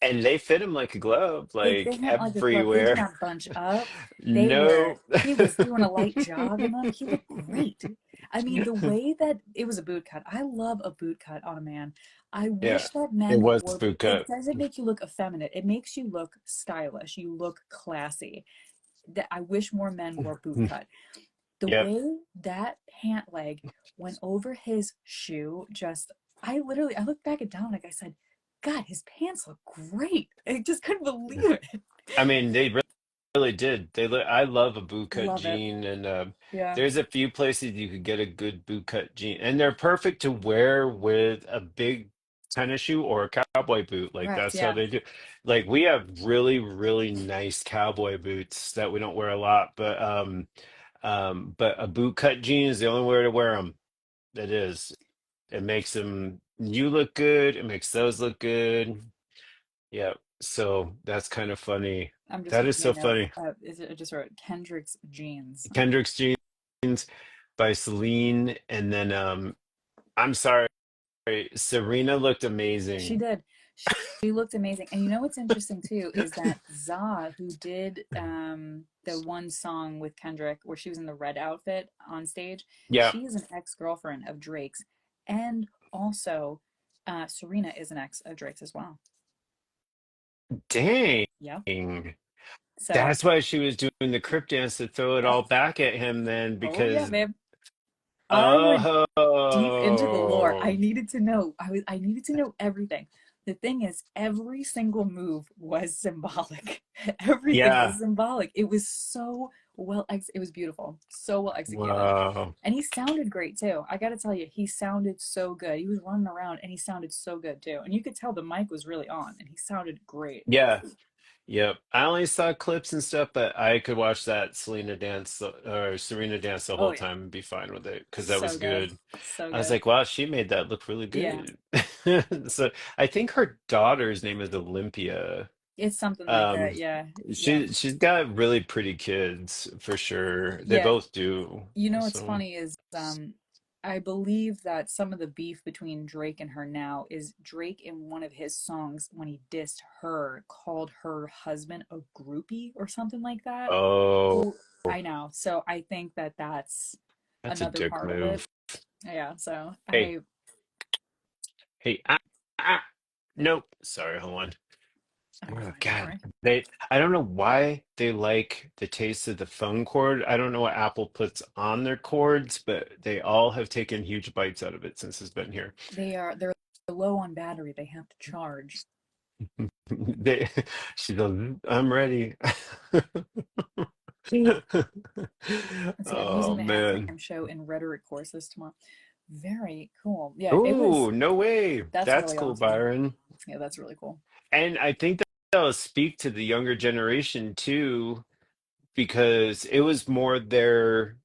and they fit him like a glove, They like fit him like a glove. They did everywhere. not bunch up. No. He was doing a light jog in them. He looked great. I mean, the way that it was a boot cut. I love a boot cut on a man. I Yeah, wish that it men was wore boot it cut. doesn't make you look effeminate. It makes you look stylish. You look classy. That I wish more men wore boot cut. The Yep. way that pant leg went over his shoe, just I looked back at Dominic. I said, God, his pants look great. I just couldn't believe it. I mean, they really did. I love a bootcut Love it. jean, and Yeah. there's a few places you could get a good bootcut jean, and they're perfect to wear with a big tennis shoe or a cowboy boot. Like Correct. that's how Yeah. they do. Like we have really, really nice cowboy boots that we don't wear a lot, but a bootcut jean is the only way to wear them. It is. It makes them you look good. It makes those look good. Yeah. So that's kind of funny. I'm just That is making a so note. funny. Is it I just wrote Kendrick's jeans. Kendrick's Jeans by Celine, and then I'm sorry, Serena looked She amazing. did. She looked amazing. And you know what's interesting too is that Za, who did the one song with Kendrick where she was in the red outfit on stage, Yeah. she is an ex-girlfriend of Drake's. And also Serena is an ex of Drake's as well. Dang. Yep. So, That's why she was doing the crypt dance to throw it yep. all back at him then Oh yeah, because babe. I went deep into the lore. I oh needed to know. I needed to know everything. The thing is, every single move was symbolic. Everything yeah. was symbolic. It was so it was beautiful. So well executed. Wow. And he sounded great too. I got to tell you, he sounded so good. He was running around and he sounded so good too. And you could tell the mic was really on and he sounded great. Yeah. Yep. I only saw clips and stuff, but I could watch that or Serena dance the Oh whole yeah. time and be fine with it because that was So good. good. So I was good. like, wow, she made that look really Yeah. good. So I think her daughter's name is Olympia. It's something like that. Um, Yeah. Yeah. she's got really pretty kids for sure. They Yeah. both do. You know what's So, funny is I believe that some of the beef between Drake and her now is Drake in one of his songs when he dissed her called her husband a groupie or something like that. oh, Well, I know. So I think that that's that's a another dick part of it. move. Yeah, so Hey, I hey, nope. Sorry, hold on. oh, you're Oh fine, don't God. worry. I don't know why they like the taste of the phone cord. I don't know what Apple puts on their cords, but they all have taken huge bites out of it since it's been here. They're low on battery. They have to charge. They, she goes, I'm ready. Let's see, I'm using Oh the man. halftime show in rhetoric courses tomorrow. Very cool. Yeah, it was Oh, no way. that's That's really cool, awesome. Byron. Yeah, that's really cool. And I think that that'll speak to the younger generation too, because it was more their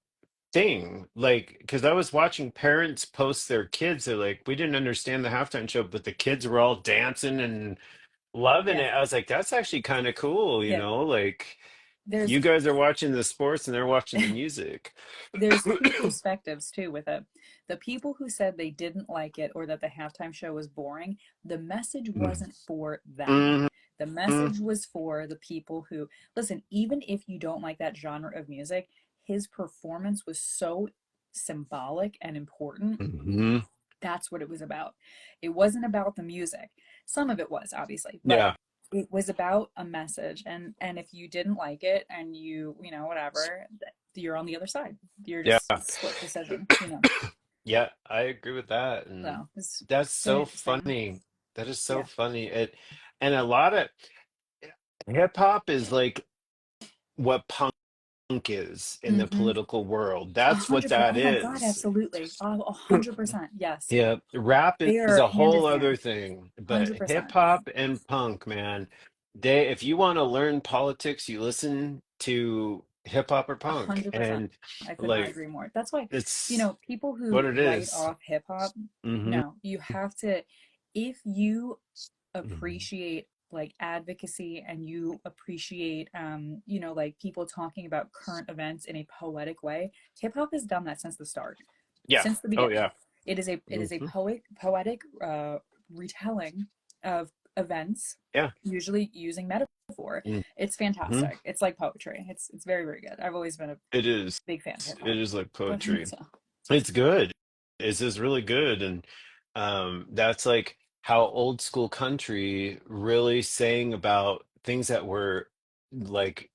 thing. Like, because I was watching parents post their kids, they're like, we didn't understand the halftime show, but the kids were all dancing and loving Yeah. it. I was like, that's actually kind of cool, Yeah. like There's you guys are watching the sports and they're watching the music. there's two perspectives too with it. The people who said they didn't like it or that the halftime show was boring, the message wasn't for them. Mhm. The message was for the people who listen, even if you don't like that genre of music, his performance was so symbolic and important. Mhm. That's what it was about. It wasn't about the music. Some of it was, obviously, but Yeah, it was about a message. And if you didn't like it and you know, whatever, you're on the other side. You're yeah, just split decision, you know. yeah. I agree with that, and So it's that's been so interesting. funny. That is so Yeah. funny. And a lot of hip hop is like what punk is in the Mm-hmm. political world. A That's what hundred percent. that Oh my God, is. absolutely. Oh, 100%. Yes. Yeah, rap They is are a hand in whole other hand. thing, but 100%. hip hop and punk, man, if you want to learn politics, you listen to hip hop or A punk, hundred percent. and I could not like agree more. That's why, you it's know, people what who it write is. off hip hop, Hmm. no, you have to, if you Hmm. appreciate like advocacy and you appreciate you know, like people talking about current events in a poetic way, hip hop has done that since the start, Yeah. since the Oh beginning. yeah. It is a Hmm. poetic retelling of events, Yeah. usually using metaphor. It's Hmm. fantastic. It's like poetry. It's very, very good. I've always been a It is. big fan of hip It hop. is like But poetry. so It's good. It's just really good. And that's like how old school country really sang about things that were like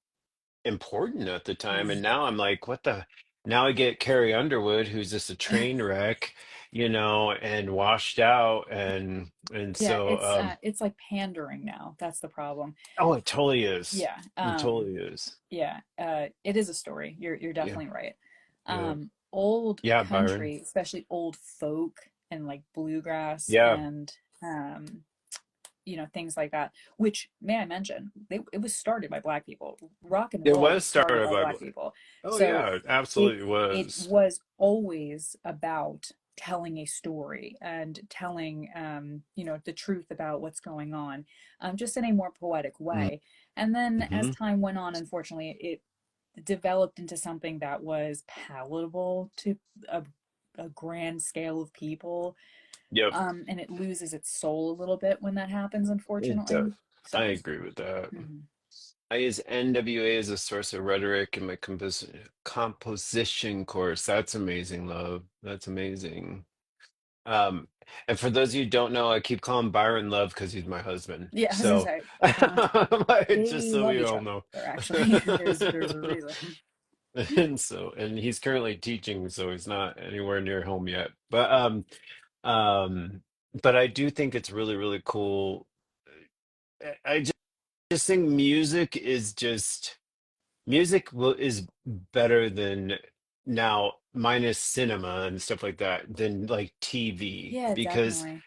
important at the time. And mm. now I'm like, what the? Now I get Carrie Underwood, who's just a train wreck, and washed out. And Yeah, so, it's like pandering now. That's the problem. oh, it totally is. Yeah. It totally is. Yeah, it is a story. You're Yeah. definitely right. Yeah. Old Yeah, Byron. country, especially old folk and like bluegrass Yeah. and you know, things like that. Which may I mention, it was started by Black people. Rock and It roll was was started started by by Black people. Oh So yeah, it it absolutely it was. was always about telling a story and telling you know, the truth about what's going on, just in a more poetic way. And then as Mm-hmm. time went on, unfortunately, it developed into something that was palatable to a, a grand scale of people, Yep, and it loses its soul a little bit when that happens, it unfortunately. does. I So agree with that. mhm. I use NWA as a source of rhetoric in my composition course. That's amazing, love. That's amazing. And for those of you who don't know, I keep calling Byron Love because he's my husband. Yeah, I was gonna So, say, uh, just they so love we each all other. know. Actually, there's a reason. And he's currently teaching, so he's not anywhere near home yet. Um, but I do think it's really, really cool. I just think music is better than now minus cinema and stuff like that than like TV Yeah, because definitely.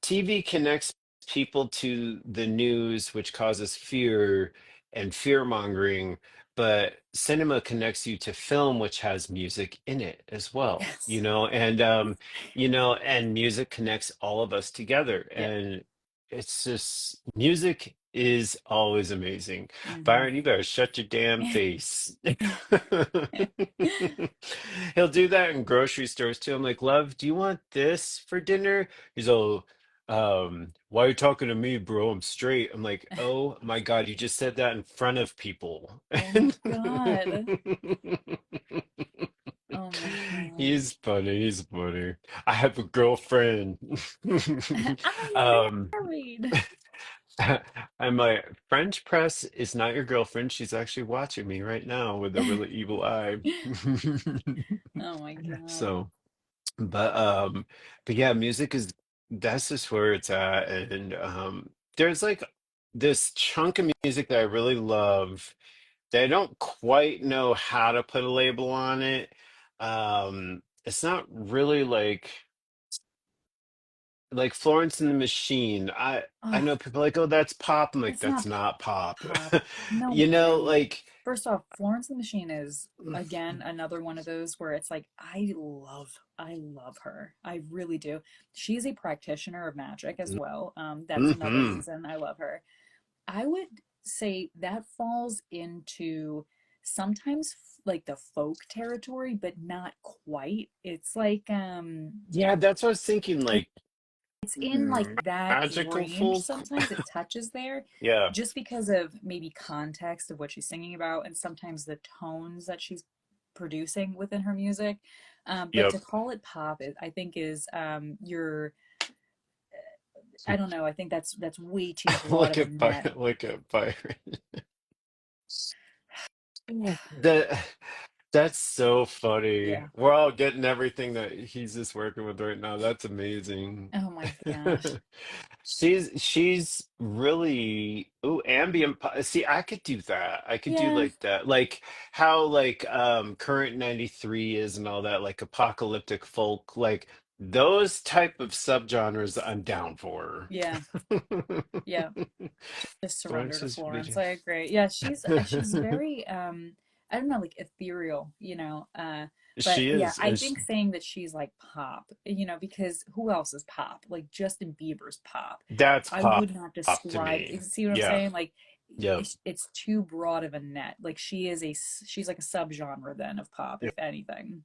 TV connects people to the news, which causes fear and fear mongering, but cinema connects you to film, which has music in it as well, Yes. and music connects all of us together. Yeah. And it's just music is always amazing. Hmm. Byron, you better shut your damn face. He'll do that in grocery stores too. I'm like, love, do you want this for dinner? He's all, why are you talking to me, bro? I'm straight. I'm like, oh my God, you just said that in front of people. Oh my God. Oh my God. He's funny. He's funny. I have a girlfriend. I am Um, married. I'm like, French press is not your girlfriend. She's actually watching me right now with a really evil eye. Oh my God. So, but yeah, music is that's just where it's at. And there's like this chunk of music that I really love that I don't quite know how to put a label on it. It's not really like Florence and the Machine. I Oh, know people are like, oh, that's pop. I'm like, it's that's not not pop. pop. No You know, way. like First off, Florence and the Machine is again another one of those where it's like I love her. I really do. She's a practitioner of magic as well. That's another hmm reason I love her. I would say that falls into sometimes like the folk territory, but not quite. It's like Yeah, that's what I was thinking. Like it's in like that magical range folk. sometimes it touches there Yeah. just because of maybe context of what she's singing about and sometimes the tones that she's producing within her music, but Yep. to call it pop I think is your I don't know, I think that's way too broad Look of a at net. Look at Byron. That that's so funny. Yeah. We're all getting everything that he's just working with right now. That's amazing. Oh my gosh. She's really ambient See, I could do that. I could do Yeah. like that. Like how like Current 93 is and all that, like apocalyptic folk, like those type of subgenres I'm down for. Yeah. Yeah. Just surrender Florence to is Florence. really I agree. Yeah, she's very I don't know, like ethereal, you know. But she yeah, is, I and think saying that she's like pop, you know, because who else is pop? Like Justin Bieber's pop. that's I pop would not to describe, me. see what I'm Yeah. saying? Like Yep. it's too broad of a net. Like she's like a subgenre then of pop, if anything.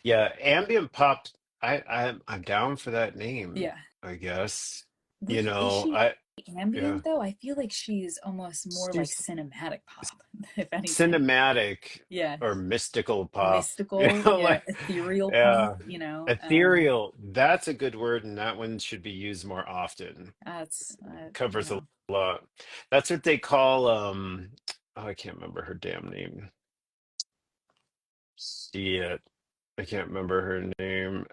Yeah, ambient pop. I'm down for that name, Yeah. I guess. Would You is know, she yeah. ambient though? I feel like she's almost more like She's cinematic pop, if anything. cinematic Yeah. or mystical pop. Mystical, yeah, Like ethereal pop, yeah. you know. Ethereal. That's a good word, and that one should be used more often. That's you Covers a know, lot. That's what they call oh, I can't remember her damn name. Shit. I can't remember her name.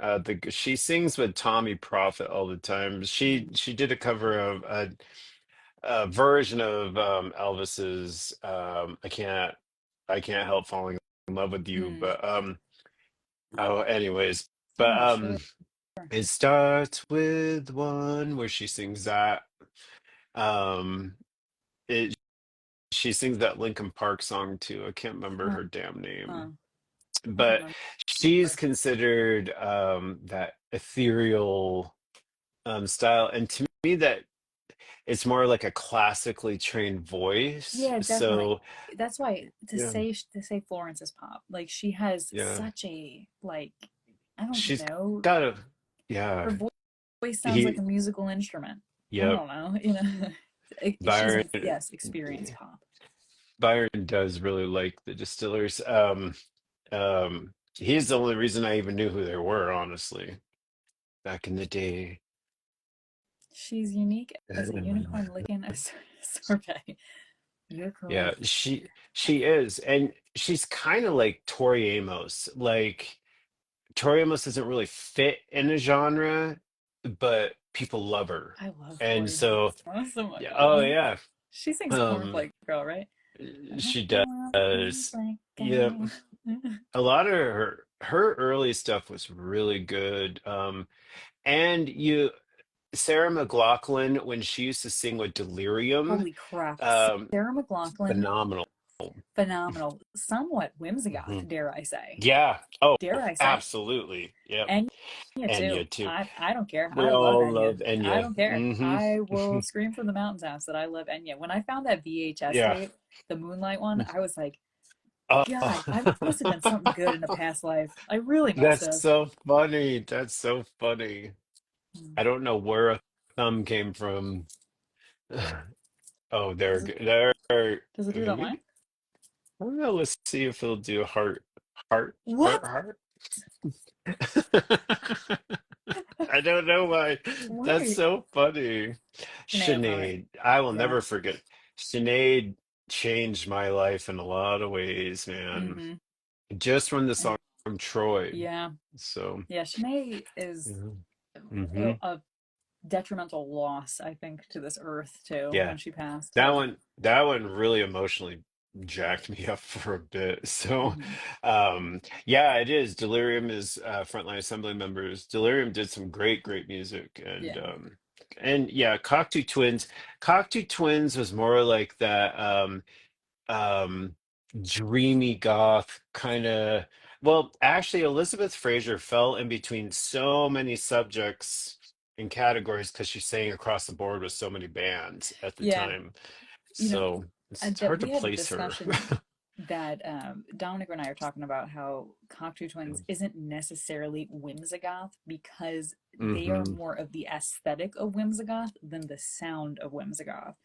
She sings with Tommy Prophet all the time. mm, She did a cover of a version of Elvis's I can't help falling in love with you. mm, But oh, anyways, but yeah, sure. it starts with one where she sings that. Um, it she sings that Linkin Park song too. I can't remember Huh, her damn huh. name. I don't But she's remember. considered that ethereal style, and to me that it's more like a classically trained voice. Yeah, definitely. So That's why yeah, to say Florence is pop. Like she has yeah, such a like I don't she's know. got a yeah. Her voice sounds like He a musical instrument. I yep. don't know, you know. She's Byron yes, experience pop. Byron does really like the Distillers. He's the only reason I even knew who they were, honestly. back in the day. She's unique as a unicorn licking a sorbet. You're Yeah, correct. she is, and she's kind of like Tori Amos. Like Tori Amos doesn't really fit in a genre, but people love her, I love and Tori so Amos. Oh my yeah, oh god. yeah, She sings um, Cornflake Girl, right? I she love does. Cornflake Yep, Girl. a lot of her early stuff was really good. And Sarah McLachlan when she used to sing with Delirium, Holy crap. um, Sarah McLachlan, phenomenal. phenomenal. Somewhat whimsigoth, Mhm. dare I say. Yeah. Oh, Dare I say? absolutely. Yep. Enya too. Enya too. I don't care. We I love all Enya. love I Enya. don't care. I Hmm. will scream from the mountaintops that I love Enya. When I found that VHS Yeah. tape, the Moonlight one, I was like, Oh, God, I must have done something good in a past life. I really must that's have. so funny. That's so funny. Hmm. I don't know where a thumb came from. Oh, Does it there. does it do it on mine? Maybe. I don't know. Let's see if it'll do heart, heart, heart, What? heart. I don't know why. That's Wait. so funny. Janae will probably. Sinead. I will Yeah. never forget. Sinead changed my life in a lot of ways, man. Mm-hmm. Just from the And song from Troy. yeah. So, Yeah. Shanae is yeah. Hmm. a detrimental loss, I think, to this earth too Yeah. when she passed. That But one, that one really emotionally jacked me up for a bit. So, mhm. yeah, it is. Delirium is Frontline Assembly members. Delirium did some great, great music, Yeah. and yeah, Cocteau Twins. Cocteau Twins was more like that um dreamy goth kind of. Well, actually, Elizabeth Fraser fell in between so many subjects and categories because she sang across the board with so many bands at the Yeah. time. You know, So it's that hard to we had a place her. discussion that Dominic and I are talking about how Cocteau Twins isn't necessarily Whimsigoth because they are Hmm. more of the aesthetic of Whimsigoth than the sound of Whimsigoth.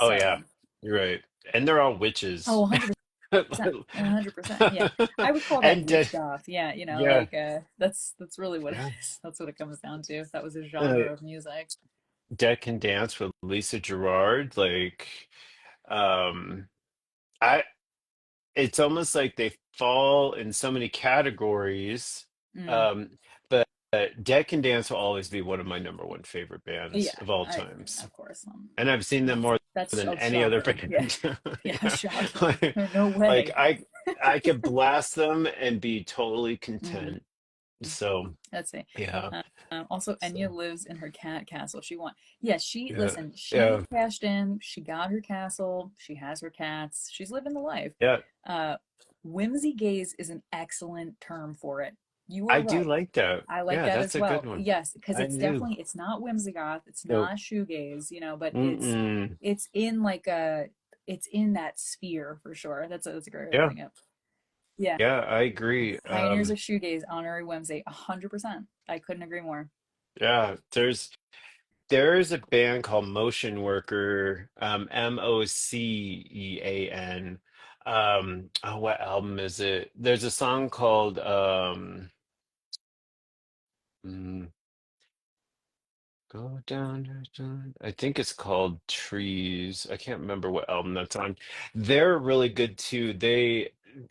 Oh yeah, So, you're right. And they're all oh, witches. 100%. 100%. Yeah. I would call that And witch goth. Yeah, yeah, that's really what it yeah. is. That's what it comes down to. If that was a Uh, genre of music. Dead Can Dance with Lisa Gerard, like um I it's almost like they fall in so many categories. Mm. Um, but Dead Can Dance will always be one of my number one favorite bands Yeah, of all I times. of course. And I've seen them more That's than a any other shocker. Yeah. band. Yeah, Yeah. shocking. Like, No like way. I could blast them and be totally Hmm. content. So Let's see. yeah. Also, Enya So lives in her cat castle. She won. Yeah, yeah. listen, she Yeah. cashed in. She got her castle. She has her cats. She's living the life. Yeah. Uh, Whimsy gaze is an excellent term for it. You are I do right. like that. I like Yeah, that that's as a good well. one. Yes, because I it's do. definitely it's not whimsigoth, it's Nope. not shoegaze, but Mm-mm. it's in like a it's in that sphere for sure. That's a great way of Yeah. putting it. Yeah, Yeah, I agree. pioneers of shoegaze, honorary Whimsy, 100%. I couldn't agree more. Yeah, there's a band called Motion Worker, Mocean. Oh, what album is it? There's a song called mm, Go Down. I think it's called Trees. I can't remember what album that's on. They're really good too.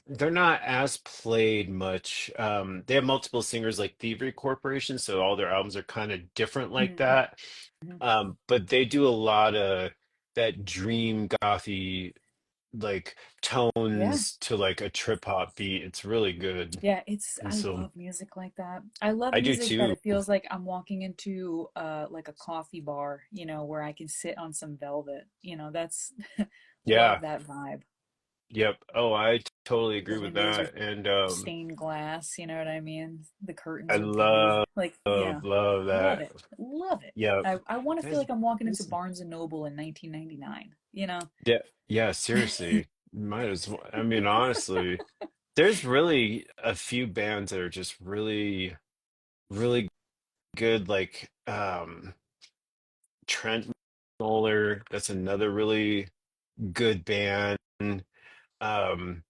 They're not as played much. They have multiple singers like Thievery Corporation, so all their albums are kind of different like Mhm. that. But they do a lot of that dream gothy like Yeah. tones to like a trip hop beat. It's really good. Yeah, And I so love music like that. I love I do music that too. it feels like I'm walking into like a coffee bar, where I can sit on some velvet. That's love Yeah. that vibe. Yep. Oh, I totally agree The with windows are that. And stained glass, you know what I mean? The I curtains are blue. love Like, yeah, love love that. it. Love it. Yep. I want to feel There's, like I'm walking into there's Barnes and Noble in 1999, yeah, yeah, seriously. Might as well. I mean, honestly, there's really a few bands that are just really, really good. Like Trent Moeller, that's another really good band. Um,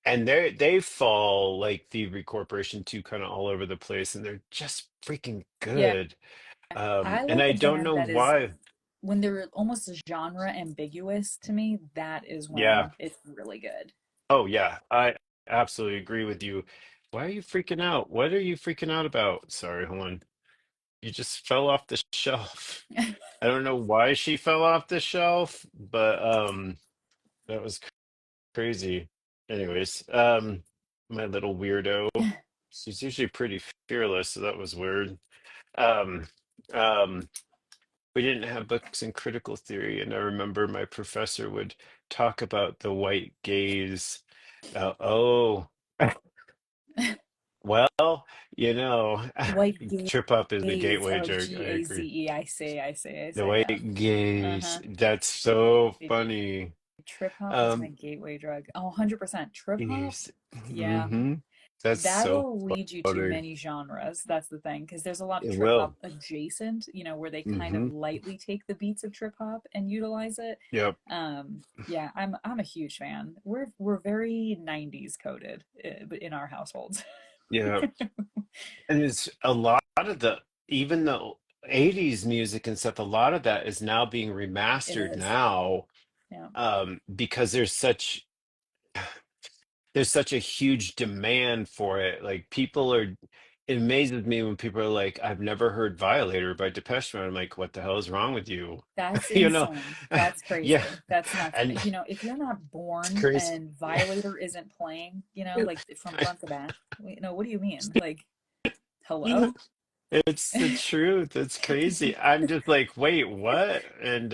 and they fall like Thievery Corporation too, kind of all over the place, and they're just freaking Yeah, good. I And like I a don't band know that is why. when they're almost genre ambiguous to me, that is Yeah. when it's really good. Oh yeah, I absolutely agree with you. Why are you freaking out? What are you freaking out about? Sorry, hold on. You just fell off the shelf. I don't know why she fell off the shelf, but that was crazy. Anyways, my little weirdo. She's usually pretty fearless, so that was weird. Um, um, we didn't have books in critical theory, and I remember my professor would talk about the white gaze. Oh, well, you know, White trip up is the Gaze. gateway Oh, drug. I agree. Gaze. I The say. Yeah. white gaze. Uh-huh. That's so It, funny. trip hop is my Um, gateway drug. Oh, 100%. Trip hop. gaze. Yeah. Mm-hmm. That's so That'll lead you to funny. many genres. That's the thing, because there's a lot of It trip hop will. adjacent, where they kind Mm-hmm. of lightly take the beats of trip hop and utilize it. Yep. Yeah, I'm a huge fan. We're very 90s coded in our households. Yeah. And it's a lot of the even the 80s music and stuff, a lot of that is now being It remastered is. now, Yeah. because there's such a huge demand for it. Like people are, it amazes me when people are like, I've never heard Violator by Depeche Mode. I'm like, what the hell is wrong with you? That's You know? insane. That's Yeah. crazy. That's nuts. And If you're not it's born crazy. and Violator isn't playing, like from front to back, what do you mean? Like, hello? It's the truth. It's crazy. I'm just like, wait, what? And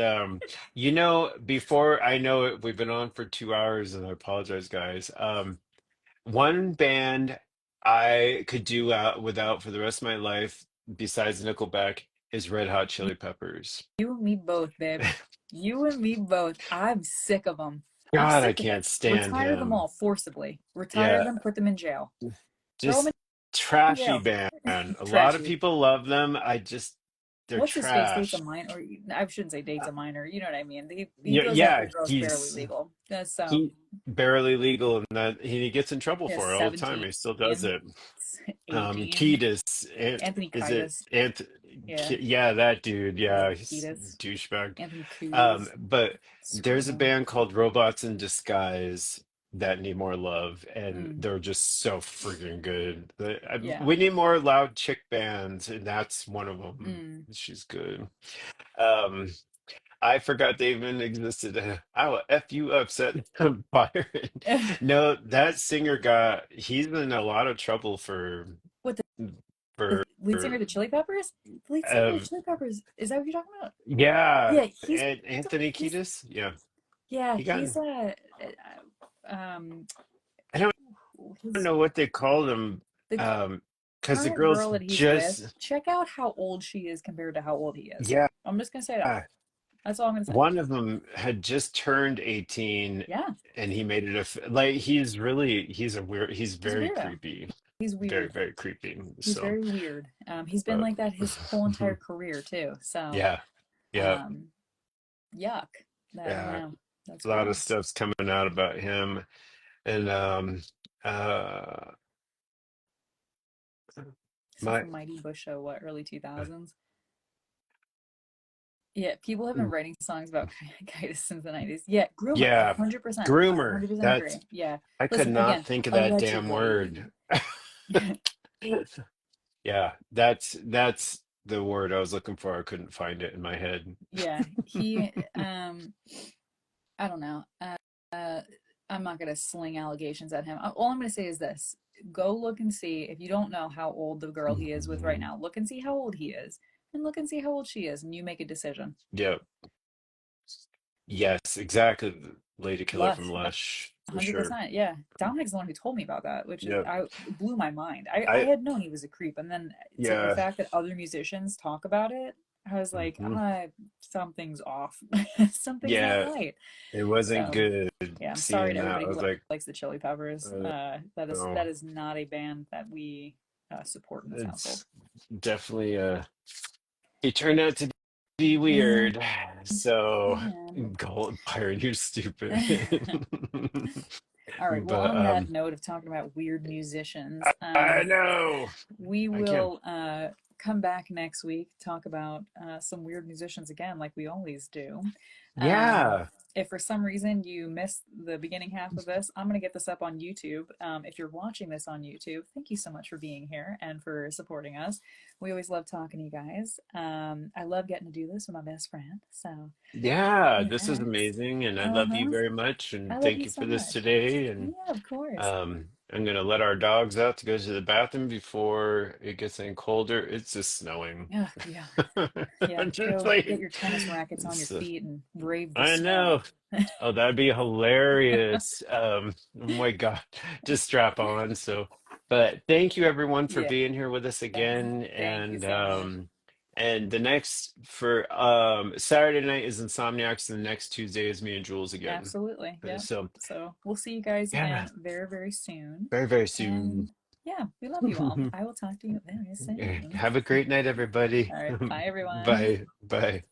before I know it, we've been on for 2 hours, and I apologize, guys. One band I could do without for the rest of my life, besides Nickelback, is Red Hot Chili Peppers. You and me both, babe. You and me both. I'm sick of them. I'm God, I sick of it. can't stand Retire them him. all forcibly. Retire Yeah, them, put them in jail. Throw them just in trashy jail. band. A lot of Trashy. people love them. They're What's his face dates a trash. minor, or I shouldn't say dates a minor. You know what I mean? He Yeah, goes after yeah, girls barely he's legal. he barely legal, and that he gets in trouble Yeah, for it all the time. 17, He still does it. 18. Kiedis, Anthony is it Kiedis. Anth? Yeah, Yeah, that dude. yeah. Yeah, he's a Kiedis. douchebag. Anthony Kiedis. But Screw there's a him. band called Robots in Disguise that need more love, and Mm, they're just so freaking good. yeah. We need more loud chick bands, and that's one of them. Mm. She's good. Um, I forgot they even existed. I will F you upset Byron. No, that singer he's in a lot of trouble What for, the lead singer of the Chili Peppers? The lead singer of the um, Chili Peppers. Is that what you're talking about? yeah, Yeah, and Anthony he's Kiedis. Yeah, yeah, he got, he's um I don't his know what they called him, the because the current girls girl that he's with. just, Check out how old she is compared to how old he is. yeah, I'm just gonna say that. That's all I'm gonna say. one of them had just turned 18, Yeah, and he made it like he's he's a very weirdo. creepy, He's very, weird. very creepy. He's So, very weird. He's been but like that his whole entire career too. So, yeah, yeah, um, yuck. That I don't yeah. know. That's A lot of gross. stuff's coming out about him, and uh, Stuff my from Mighty Bush show, what, early 2000s? Yeah, people have been writing songs about Kitus since the 90s. Yeah, groomer, yeah, 100%. groomer. 100% That's agree. Yeah. I could Listen, not again, think of that damn allegedly. word. Yeah, that's the word I was looking for. I couldn't find it in my head. Yeah, he, I don't know. I'm not gonna sling allegations at him. All I'm gonna say is this: go look and see. If you don't know how old the girl he is with right Mhm. now, look and see how old he is, and look and see how old she is, and you make a decision. Yeah, yes, exactly. Lady Killer from Lush, Lush, for sure. 100%. Yeah, Dominic's the one who told me about that, which is Yeah, it blew my mind. I I had known he was a creep, and then the yeah. fact that other musicians talk about it, I was like, Mhm. something's off. Something's not Yeah, right. it wasn't So good yeah, I'm sorry seeing to that. everybody I who was like, likes the Chili Peppers. no, That is not a band that we support in this household. it's definitely he turned out to be Yeah, weird. So, yeah. Gold Byron, you're stupid. All right. Well, But on that note of talking about weird musicians, I know we I can't. will come back next week, talk about some weird musicians again, like we always do. Um, Yeah, if for some reason you missed the beginning half of this, I'm going to get this up on YouTube. If you're watching this on YouTube, thank you so much for being here and for supporting us. We always love talking to you guys. I love getting to do this with my best friend. So, yeah, this is yes. amazing, and I Uh love you huh. very much, I and love thank you you so for this much. today. And Yeah, of course. I'm gonna let our dogs out to go to the bathroom before it gets any colder. It's just snowing. Yeah, yeah. Yeah, I'm just go get like, your tennis rackets on your it's, feet and brave the I snow. know. Oh, that'd be hilarious. Oh my God, just strap on. So, but thank you everyone for Yeah, being here with us again. thank you so much. And the next for Saturday night is Insomniacs, and the next Tuesday is me and Jules again. Absolutely. Yep. So, So we'll see you guys yeah, again very, very soon. very, very soon. And yeah, we love you all. I will talk to you very soon. Have a great night, everybody. All right. Bye, everyone. Bye. Bye.